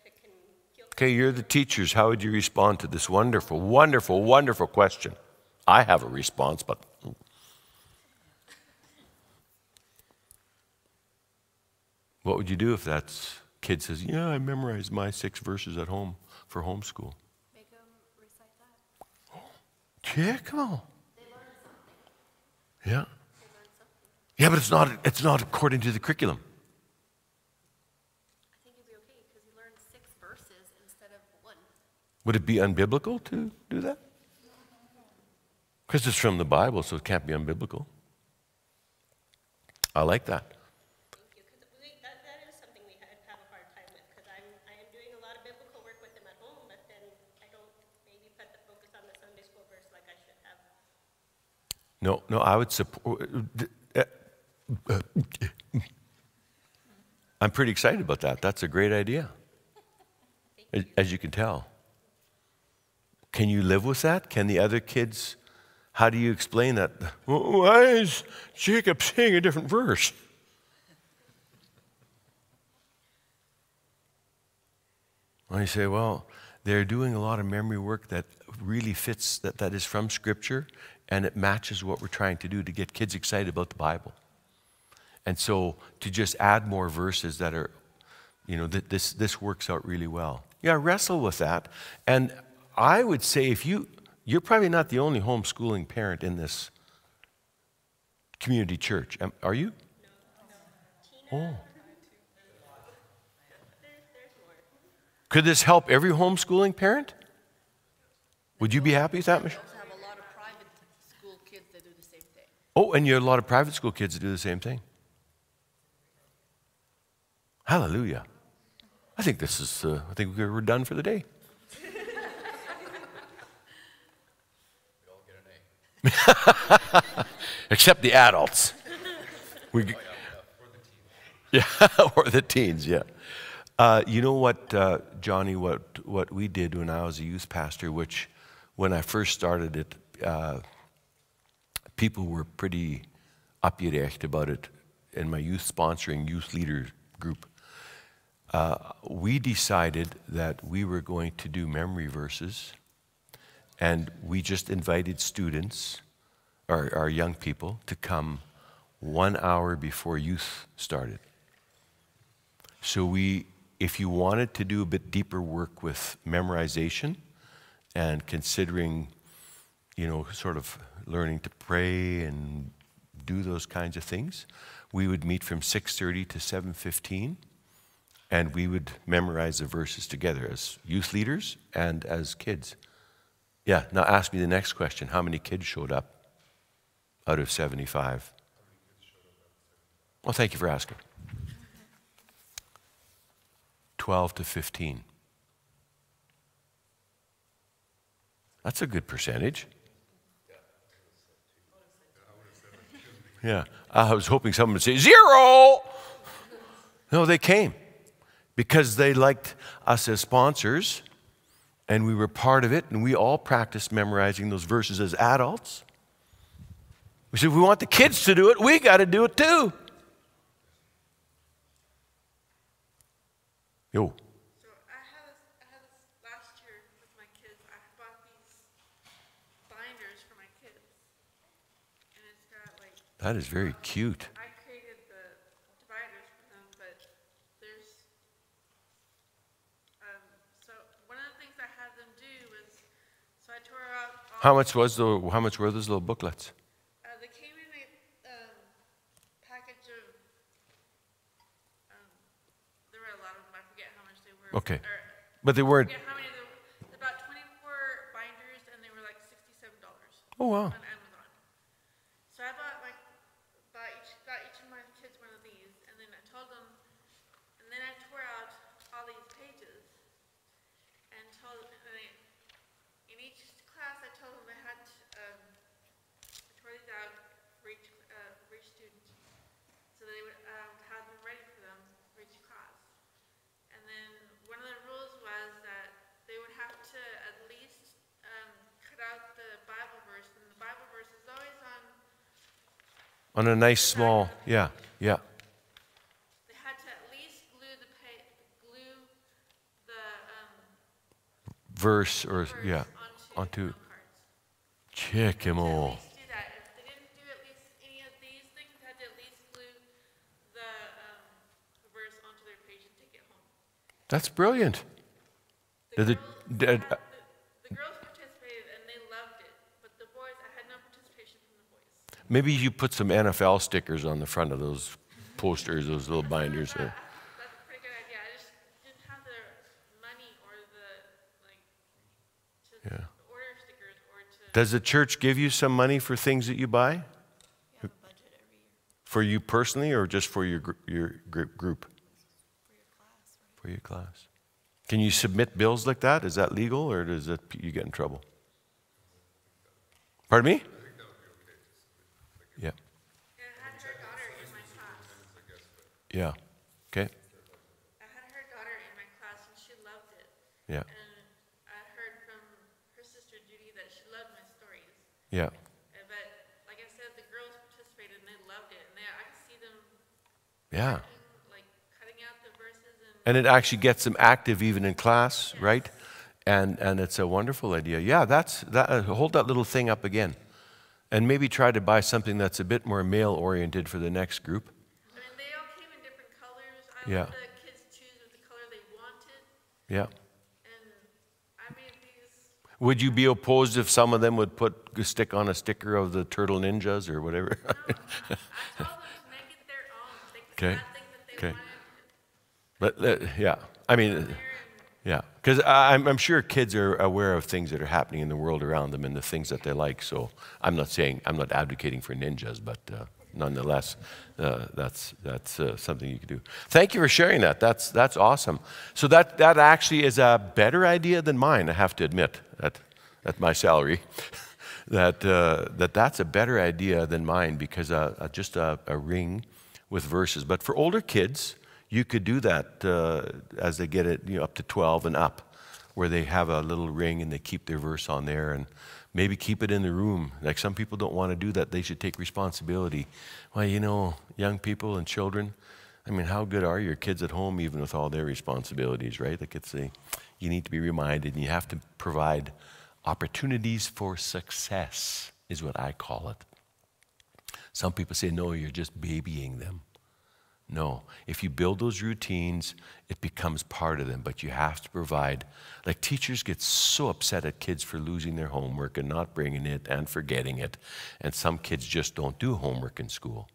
if it can feel. Okay, you're the teachers. How would you respond to this wonderful, wonderful, wonderful question? I have a response, but what would you do if that kid says, yeah, I memorized my 6 verses at home for homeschool? Make them recite that. Check 'em. They learn something. Yeah. They learn something. Yeah, but it's not according to the curriculum. I think it'd be okay because you learn 6 verses instead of 1. Would it be unbiblical to do that? Because it's from the Bible, so it can't be unbiblical. I like that. Thank you, because that is something we have a hard time with, because I am doing a lot of biblical work with them at home, but then I don't maybe put the focus on the Sunday school verse like I should have. No, I would support. I'm pretty excited about that. That's a great idea, as you can tell. Can you live with that? Can the other kids, how do you explain that? Why is Jacob saying a different verse? Well, you say, well, they're doing a lot of memory work that really fits, that is from Scripture, and it matches what we're trying to do to get kids excited about the Bible. And so to just add more verses that are, this works out really well. Yeah, wrestle with that. And I would say if you're probably not the only homeschooling parent in this community church. Are you? No. Oh. There's more. Could this help every homeschooling parent? Would you be happy with that, We Michelle? also have a lot of private school kids that do the same thing. Oh, and you have a lot of private school kids that do the same thing. Hallelujah. I think I think we're done for the day. We all get an A. Except the adults. We, yeah, or the teens, yeah. You know what, Johnny, what we did when I was a youth pastor, which when I first started it, people were pretty uppity about it in my sponsoring youth leader group. We decided that we were going to do memory verses, and we just invited students, our young people, to come 1 hour before youth started. So if you wanted to do a bit deeper work with memorization and considering, sort of learning to pray and do those kinds of things, we would meet from 6:30 to 7:15. And we would memorize the verses together as youth leaders and as kids. Yeah, now ask me the next question. How many kids showed up out of 75? Well, thank you for asking. 12 to 15. That's a good percentage. Yeah, I was hoping someone would say 0. No, they came. Because they liked us as sponsors, and we were part of it, and we all practiced memorizing those verses as adults. We said, if we want the kids to do it, we got to do it too. Yo. So I had this last year with my kids. I bought these binders for my kids, and it's got like. That is very cute. I created the dividers for them, but there's. So one of the things I had them do was, so I tore out. How much were those little booklets? They came in a package of. There were a lot of them. I forget how much they were. Okay. But they weren't. I forget how many there were. About 24 binders, and they were like $67. Oh, wow. On Amazon. So I bought each of my kids one of these, and then I told them, and then I tore out all these pages, and in each class I told them they had I tore these out for each student, so they would have them ready for them for each class. And then one of the rules was that they would have to at least cut out the Bible verse, and the Bible verse is always On a nice small, yeah. They had to at least glue the verse or, yeah, onto onto cards. Chickimo. At least do that. If they didn't do at least any of these things, had to at least glue the verse onto their page and take it home. That's brilliant. The Did girls, the girls participated and they loved it, but the boys, I had no participation from the boys. Maybe you put some NFL stickers on the front of those posters, those little binders. That's a pretty good idea. I just didn't have the money or the, like, to order stickers or to. Does the church give you some money for things that you buy? We have a budget every year For you personally or just for your group? for your class, right? For your class. Can you submit bills like that? Is that legal or does that you get in trouble? Pardon me? Yeah. And I had her daughter in my class. Yeah. Okay. I had her daughter in my class and she loved it. Yeah. And I heard from her sister Judy that she loved my stories. Yeah. But like I said, the girls participated and they loved it. And I could see them Yeah. like cutting out the verses And it actually gets them active even in class, right? And it's a wonderful idea. Yeah, hold that little thing up again. And maybe try to buy something that's a bit more male-oriented for the next group. I mean, they all came in different colors. I Yeah. let the kids choose what the color they wanted. Yeah. And I made these. Would you be opposed if some of them would stick on a sticker of the Turtle Ninjas or whatever? I told them to make it their own. They could Okay. add things that they Okay. wanted. But yeah, I mean, yeah, because I'm sure kids are aware of things that are happening in the world around them and the things that they like. So I'm not advocating for ninjas, but nonetheless, that's something you can do. Thank you for sharing that. That's awesome. So that actually is a better idea than mine. I have to admit at my salary. That's a better idea than mine because just a ring with verses. But for older kids, you could do that as they get it, up to 12 and up, where they have a little ring and they keep their verse on there and maybe keep it in the room. Like some people don't want to do that. They should take responsibility. Well, young people and children, I mean, how good are your kids at home even with all their responsibilities, right? Like you need to be reminded and you have to provide opportunities for success is what I call it. Some people say, no, you're just babying them. No, if you build those routines, it becomes part of them, but you have to provide. Like teachers get so upset at kids for losing their homework and not bringing it and forgetting it, and some kids just don't do homework in school.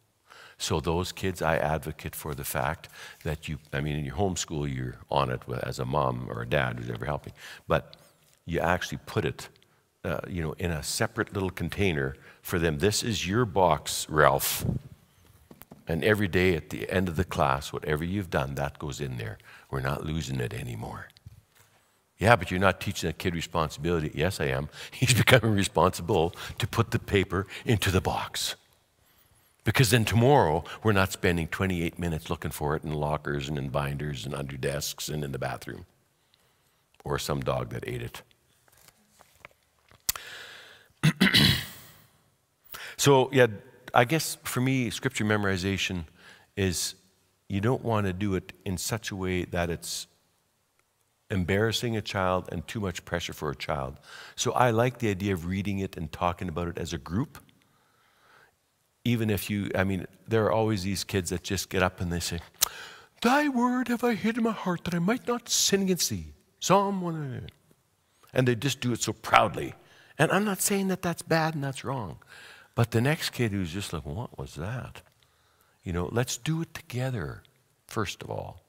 So those kids, I advocate for the fact that in your homeschool, you're on it as a mom or a dad who's ever helping, but you actually put it, in a separate little container for them. This is your box, Ralph. And every day at the end of the class, whatever you've done, that goes in there. We're not losing it anymore. Yeah, but you're not teaching a kid responsibility. Yes, I am. He's becoming responsible to put the paper into the box. Because then tomorrow, we're not spending 28 minutes looking for it in lockers and in binders and under desks and in the bathroom. Or some dog that ate it. So, yeah, I guess for me, scripture memorization is you don't want to do it in such a way that it's embarrassing a child and too much pressure for a child. So I like the idea of reading it and talking about it as a group. Even if there are always these kids that just get up and they say, "Thy word have I hid in my heart that I might not sin against thee." Psalm 1. And they just do it so proudly. And I'm not saying that that's bad and that's wrong. But the next kid who's just like, what was that? Let's do it together, first of all,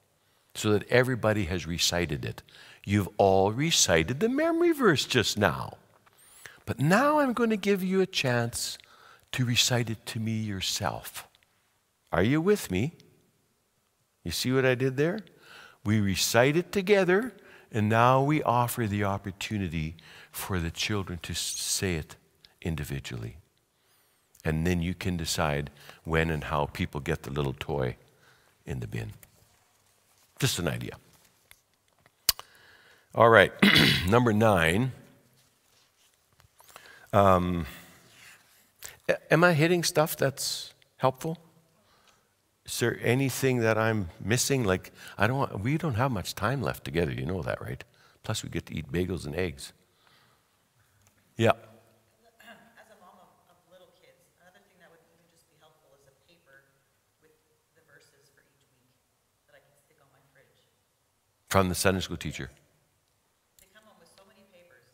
so that everybody has recited it. You've all recited the memory verse just now. But now I'm going to give you a chance to recite it to me yourself. Are you with me? You see what I did there? We recite it together, and now we offer the opportunity for the children to say it individually. And then you can decide when and how people get the little toy in the bin. Just an idea. All right, number 9. Am I hitting stuff that's helpful? Is there anything that I'm missing? Like, we don't have much time left together. You know that, right? Plus, we get to eat bagels and eggs. Yeah. As a mom of little kids, another thing that would even just be helpful is a paper with the verses for each week that I can stick on my fridge. From the Sunday school teacher. They come home with so many papers,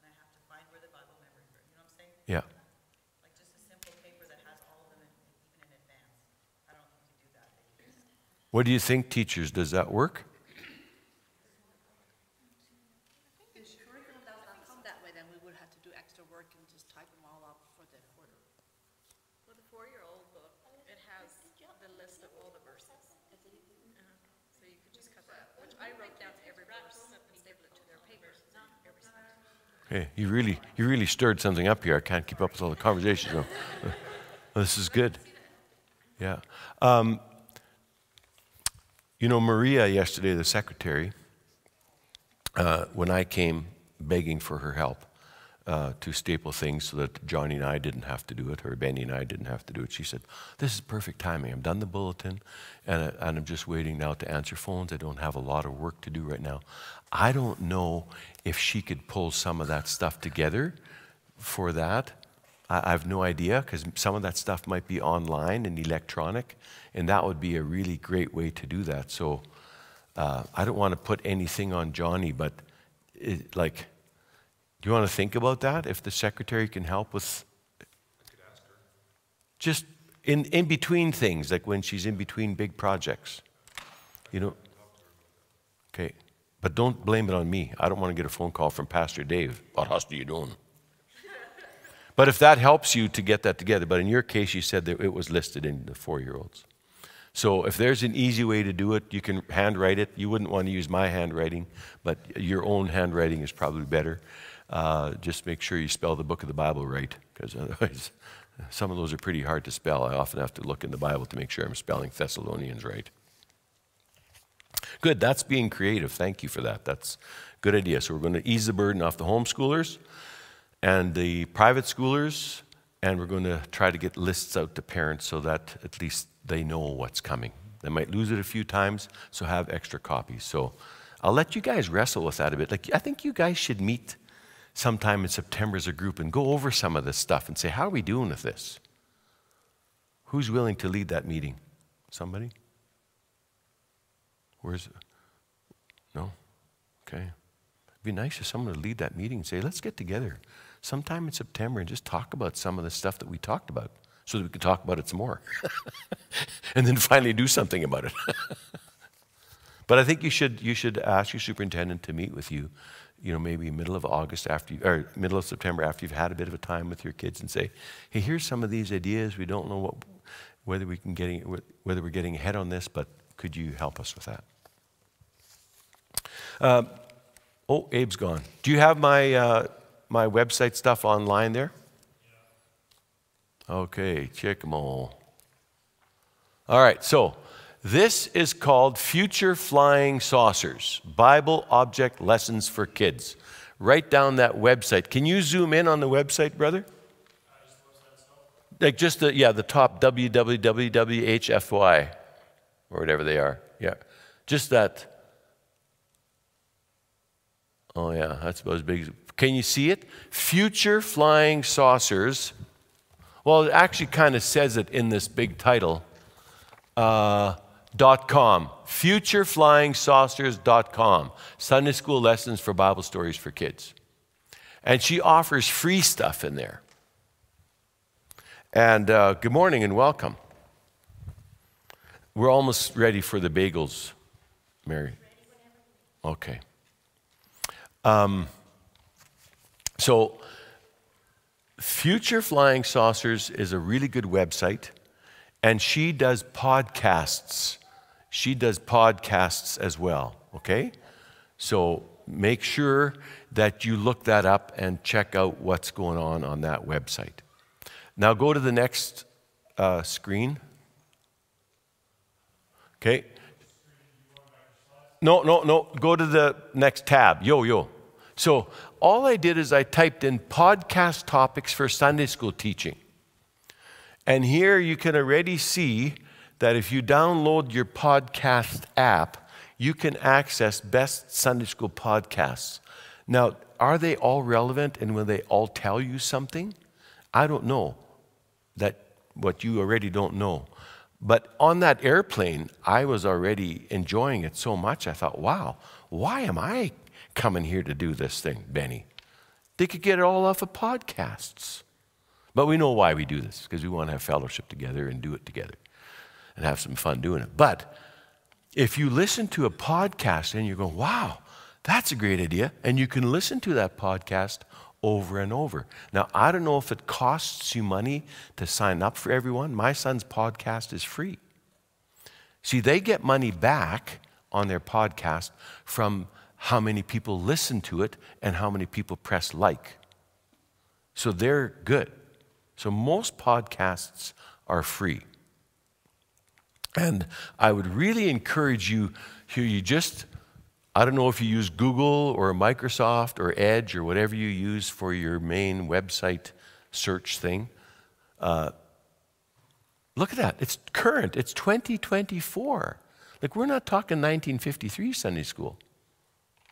and I have to find where the Bible memory verse, you know what I'm saying? Yeah. Like just a simple paper that has all of them even in advance. I don't know if you could do that. What do you think, teachers? Does that work? If curriculum does not come that way, then we would have to do extra work and just type them all up for the quarter. With the 4-year-old book, it has the list of all the verses. So you could just cut that, which I wrote down every verse and staple it to their papers every Sunday. Hey, you really stirred something up here. I can't keep up with all the conversations. Well, this is good. Yeah. You know, Maria yesterday, the secretary, when I came begging for her help to staple things so that Johnny and I didn't have to do it, or Benny and I didn't have to do it, she said, this is perfect timing. I've done the bulletin, and I'm just waiting now to answer phones. I don't have a lot of work to do right now. I don't know if she could pull some of that stuff together for that. I have no idea, because some of that stuff might be online and electronic, and that would be a really great way to do that. So I don't want to put anything on Johnny, but do you want to think about that? If the secretary can help with, just in between things, like when she's in between big projects, you know. Okay, but don't blame it on me. I don't want to get a phone call from Pastor Dave. What else are you doing? But if that helps you to get that together, but in your case, you said that it was listed in the 4-year-olds. So if there's an easy way to do it, you can handwrite it. You wouldn't want to use my handwriting, but your own handwriting is probably better. Just make sure you spell the book of the Bible right, because otherwise some of those are pretty hard to spell. I often have to look in the Bible to make sure I'm spelling Thessalonians right. Good, that's being creative. Thank you for that. That's a good idea. So we're going to ease the burden off the homeschoolers and the private schoolers, and we're going to try to get lists out to parents so that at least they know what's coming. They might lose it a few times, so have extra copies. So I'll let you guys wrestle with that a bit. Like, I think you guys should meet sometime in September as a group and go over some of this stuff and say, how are we doing with this? Who's willing to lead that meeting? Somebody? Where's it? No? Okay. It'd be nice if someone would lead that meeting and say, let's get together sometime in September and just talk about some of the stuff that we talked about so that we can talk about it some more. And then finally do something about it. But I think you should ask your superintendent to meet with you, maybe middle of August or middle of September after you've had a bit of a time with your kids and say, hey, here's some of these ideas. We don't know whether we're getting ahead on this, but could you help us with that? Abe's gone. Do you have my website stuff online there? Yeah. Okay, check them all. All right, so this is called Future Flying Saucers, Bible Object Lessons for Kids. Write down that website. Can you zoom in on the website, brother? Like just the top www.hfy or whatever they are. Yeah, just that. Oh yeah, that's about as big as, can you see it? Future Flying Saucers. Well, it actually kind of says it in this big title. .com. Futureflyingsaucers.com. Sunday school lessons for Bible stories for kids. And she offers free stuff in there. And good morning and welcome. We're almost ready for the bagels, Mary. Okay. So Future Flying Saucers is a really good website, and she does podcasts. She does podcasts as well, okay? So make sure that you look that up and check out what's going on that website. Now go to the next screen. Okay. No. Go to the next tab. Yo. So all I did is I typed in podcast topics for Sunday school teaching. And here you can already see that if you download your podcast app, you can access best Sunday school podcasts. Now, are they all relevant and will they all tell you something? I don't know that what you already don't know. But on that airplane, I was already enjoying it so much, I thought, wow, why am I coming here to do this thing, Benny? They could get it all off of podcasts. But we know why we do this, because we want to have fellowship together and do it together and have some fun doing it. But if you listen to a podcast and you go, wow, that's a great idea, and you can listen to that podcast over and over. Now, I don't know if it costs you money to sign up for everyone. My son's podcast is free. See, they get money back on their podcast from how many people listen to it and how many people press like. So they're good. So most podcasts are free. And I would really encourage you, I don't know if you use Google or Microsoft or Edge or whatever you use for your main website search thing. Look at that. It's current. It's 2024. Like, we're not talking 1953 Sunday school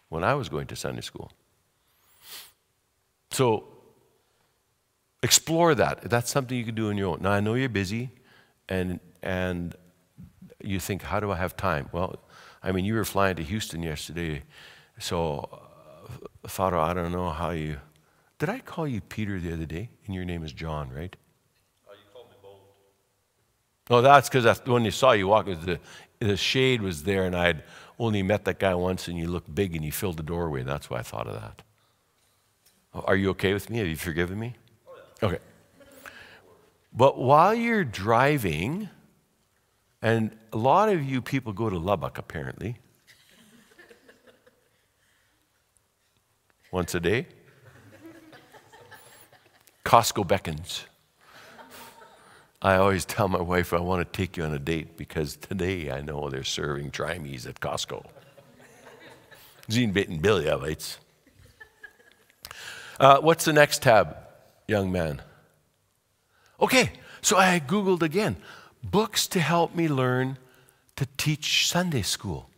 when I was going to Sunday school. So explore that. That's something you can do on your own. Now, I know you're busy and you think, how do I have time? Well, I mean, you were flying to Houston yesterday, so Father, I don't know how you... Did I call you Peter the other day? And your name is John, right? You called me bold. Oh, that's because when you saw you walking, the shade was there, and I'd only met that guy once, and you looked big, and you filled the doorway. That's why I thought of that. Are you okay with me? Have you forgiven me? Oh, yeah. Okay. But while you're driving, and a lot of you people go to Lubbock, apparently. Once a day. Costco beckons. I always tell my wife I want to take you on a date because today I know they're serving Trimes at Costco. Zine beten Billy lights. What's the next tab, young man? Okay, so I Googled again. Books to help me learn to teach Sunday school.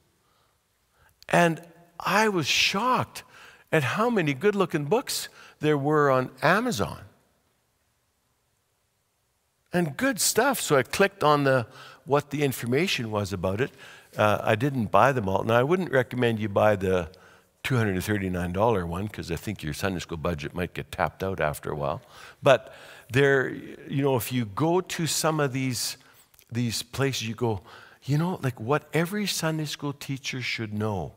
And I was shocked at how many good-looking books there were on Amazon. And good stuff. So I clicked on what the information was about it. I didn't buy them all. Now, I wouldn't recommend you buy the $239 one because I think your Sunday school budget might get tapped out after a while. But there, if you go to some of these places, you go, like what every Sunday school teacher should know.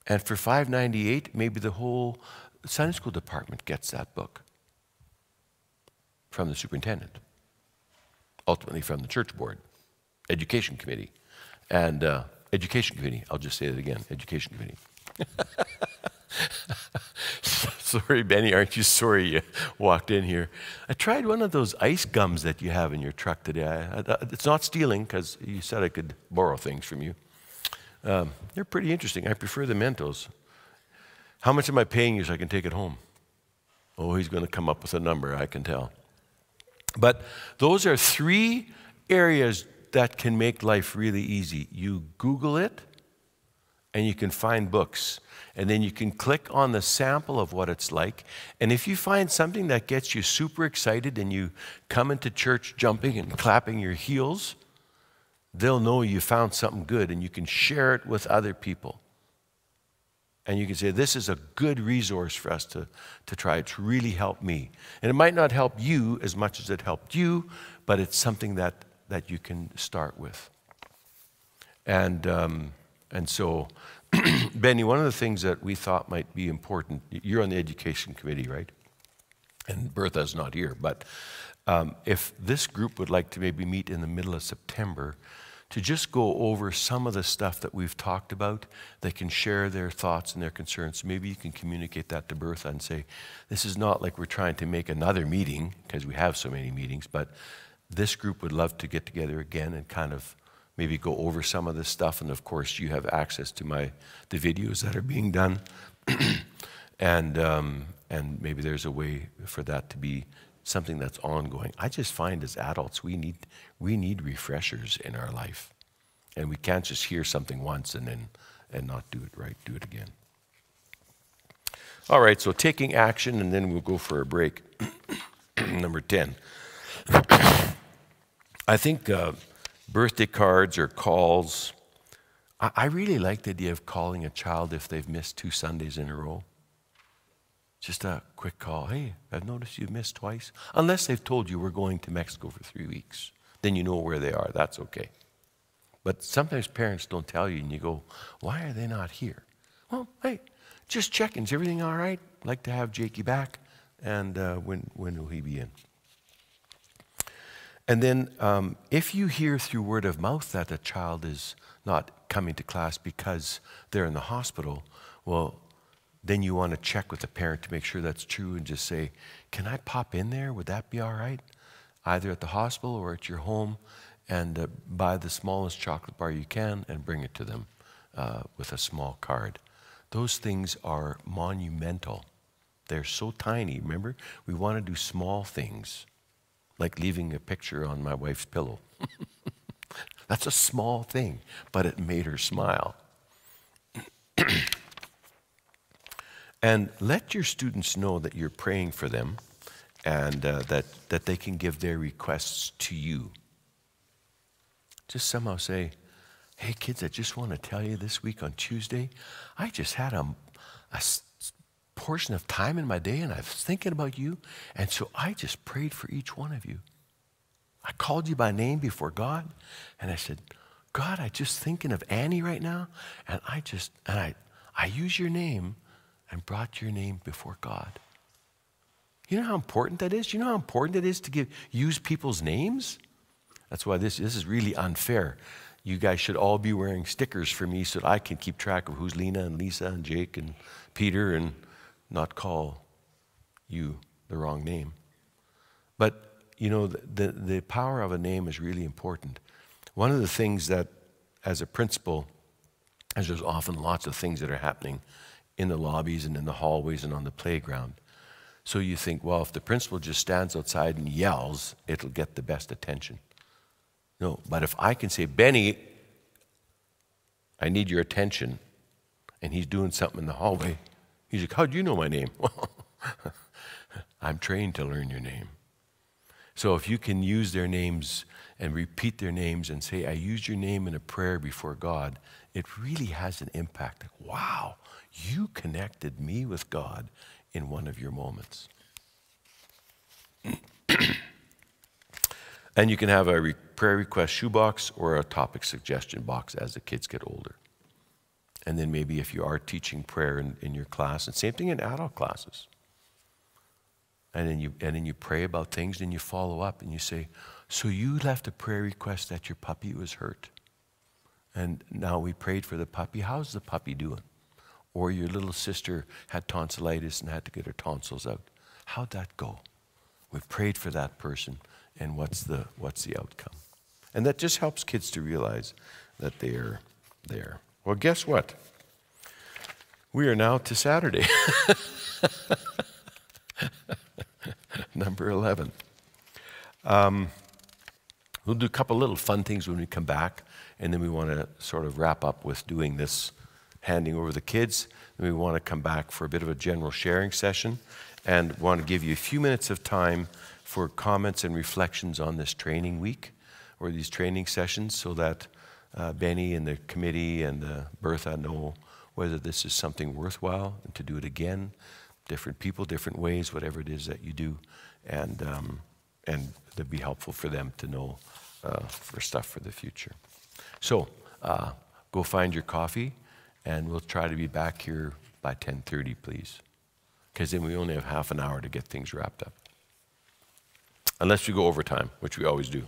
And for $5.98, maybe the whole Sunday school department gets that book from the superintendent, ultimately from the church board, education committee, and education committee. I'll just say it again, education committee. Sorry, Benny, aren't you sorry you walked in here? I tried one of those ice gums that you have in your truck today. It's not stealing because you said I could borrow things from you. They're pretty interesting. I prefer the Mentos. How much am I paying you so I can take it home? Oh, he's going to come up with a number, I can tell. But those are 3 areas that can make life really easy. You Google it, and you can find books. And then you can click on the sample of what it's like. And if you find something that gets you super excited and you come into church jumping and clapping your heels, they'll know you found something good, and you can share it with other people. And you can say, this is a good resource for us to try. It's really helped me. And it might not help you as much as it helped you, but it's something that you can start with. And so, Benny, one of the things that we thought might be important, you're on the education committee, right? And Bertha's not here, but if this group would like to maybe meet in the middle of September to just go over some of the stuff that we've talked about, they can share their thoughts and their concerns. Maybe you can communicate that to Bertha and say, this is not like we're trying to make another meeting, because we have so many meetings, but this group would love to get together again and kind of maybe go over some of this stuff. And of course, you have access to the videos that are being done. And maybe there's a way for that to be something that's ongoing. I just find as adults, we need refreshers in our life. And we can't just hear something once and not do it right, do it again. All right, so taking action, and then we'll go for a break. Number 10. I think birthday cards or calls, I really like the idea of calling a child if they've missed 2 Sundays in a row. Just a quick call. Hey, I've noticed you've missed twice. Unless they've told you we're going to Mexico for 3 weeks. Then you know where they are. That's okay. But sometimes parents don't tell you and you go, why are they not here? Well, hey, just checking. Is everything all right? Like to have Jakey back. And when will he be in? And then if you hear through word of mouth that a child is not coming to class because they're in the hospital, well, then you want to check with the parent to make sure that's true and just say, can I pop in there? Would that be all right? Either at the hospital or at your home, and buy the smallest chocolate bar you can and bring it to them with a small card. Those things are monumental. They're so tiny. Remember, we want to do small things, like leaving a picture on my wife's pillow. That's a small thing, but it made her smile. And let your students know that you're praying for them and that they can give their requests to you. Just somehow say, hey kids, I just want to tell you this week on Tuesday, I just had a portion of time in my day and I was thinking about you, and so I just prayed for each one of you. I called you by name before God, and I said, God, I'm just thinking of Annie right now, and I use your name and brought your name before God. You know how important that is? You know how important it is to use people's names? That's why this is really unfair. You guys should all be wearing stickers for me so that I can keep track of who's Lena and Lisa and Jake and Peter and not call you the wrong name. But, you know, the power of a name is really important. One of the things that, as a principal, as there's often lots of things that are happening in the lobbies and in the hallways and on the playground. So you think, well, if the principal just stands outside and yells, it'll get the best attention. No, but if I can say, Benny, I need your attention, and he's doing something in the hallway, he's like, how do you know my name? Well, I'm trained to learn your name. So if you can use their names and repeat their names and say, I used your name in a prayer before God, it really has an impact. Like, wow, you connected me with God in one of your moments. And you can have a prayer request shoebox or a topic suggestion box as the kids get older. And then maybe if you are teaching prayer in your class, and same thing in adult classes. And then you pray about things, and you follow up and you say, so you left a prayer request that your puppy was hurt. And now we prayed for the puppy. How's the puppy doing? Or your little sister had tonsillitis and had to get her tonsils out. How'd that go? We prayed for that person, and what's the outcome? And that just helps kids to realize that they are there. Well, guess what? We are now to Saturday. Number 11. We'll do a couple little fun things when we come back, and then we want to sort of wrap up with doing this, handing over the kids. Then we want to come back for a bit of a general sharing session, and want to give you a few minutes of time for comments and reflections on this training week or these training sessions, so that Benny and the committee and Bertha know whether this is something worthwhile and to do it again. Different people, different ways, whatever it is that you do, and it'd be helpful for them to know for stuff for the future. So go find your coffee, and we'll try to be back here by 10:30, please, because then we only have half an hour to get things wrapped up. Unless we go overtime, which we always do.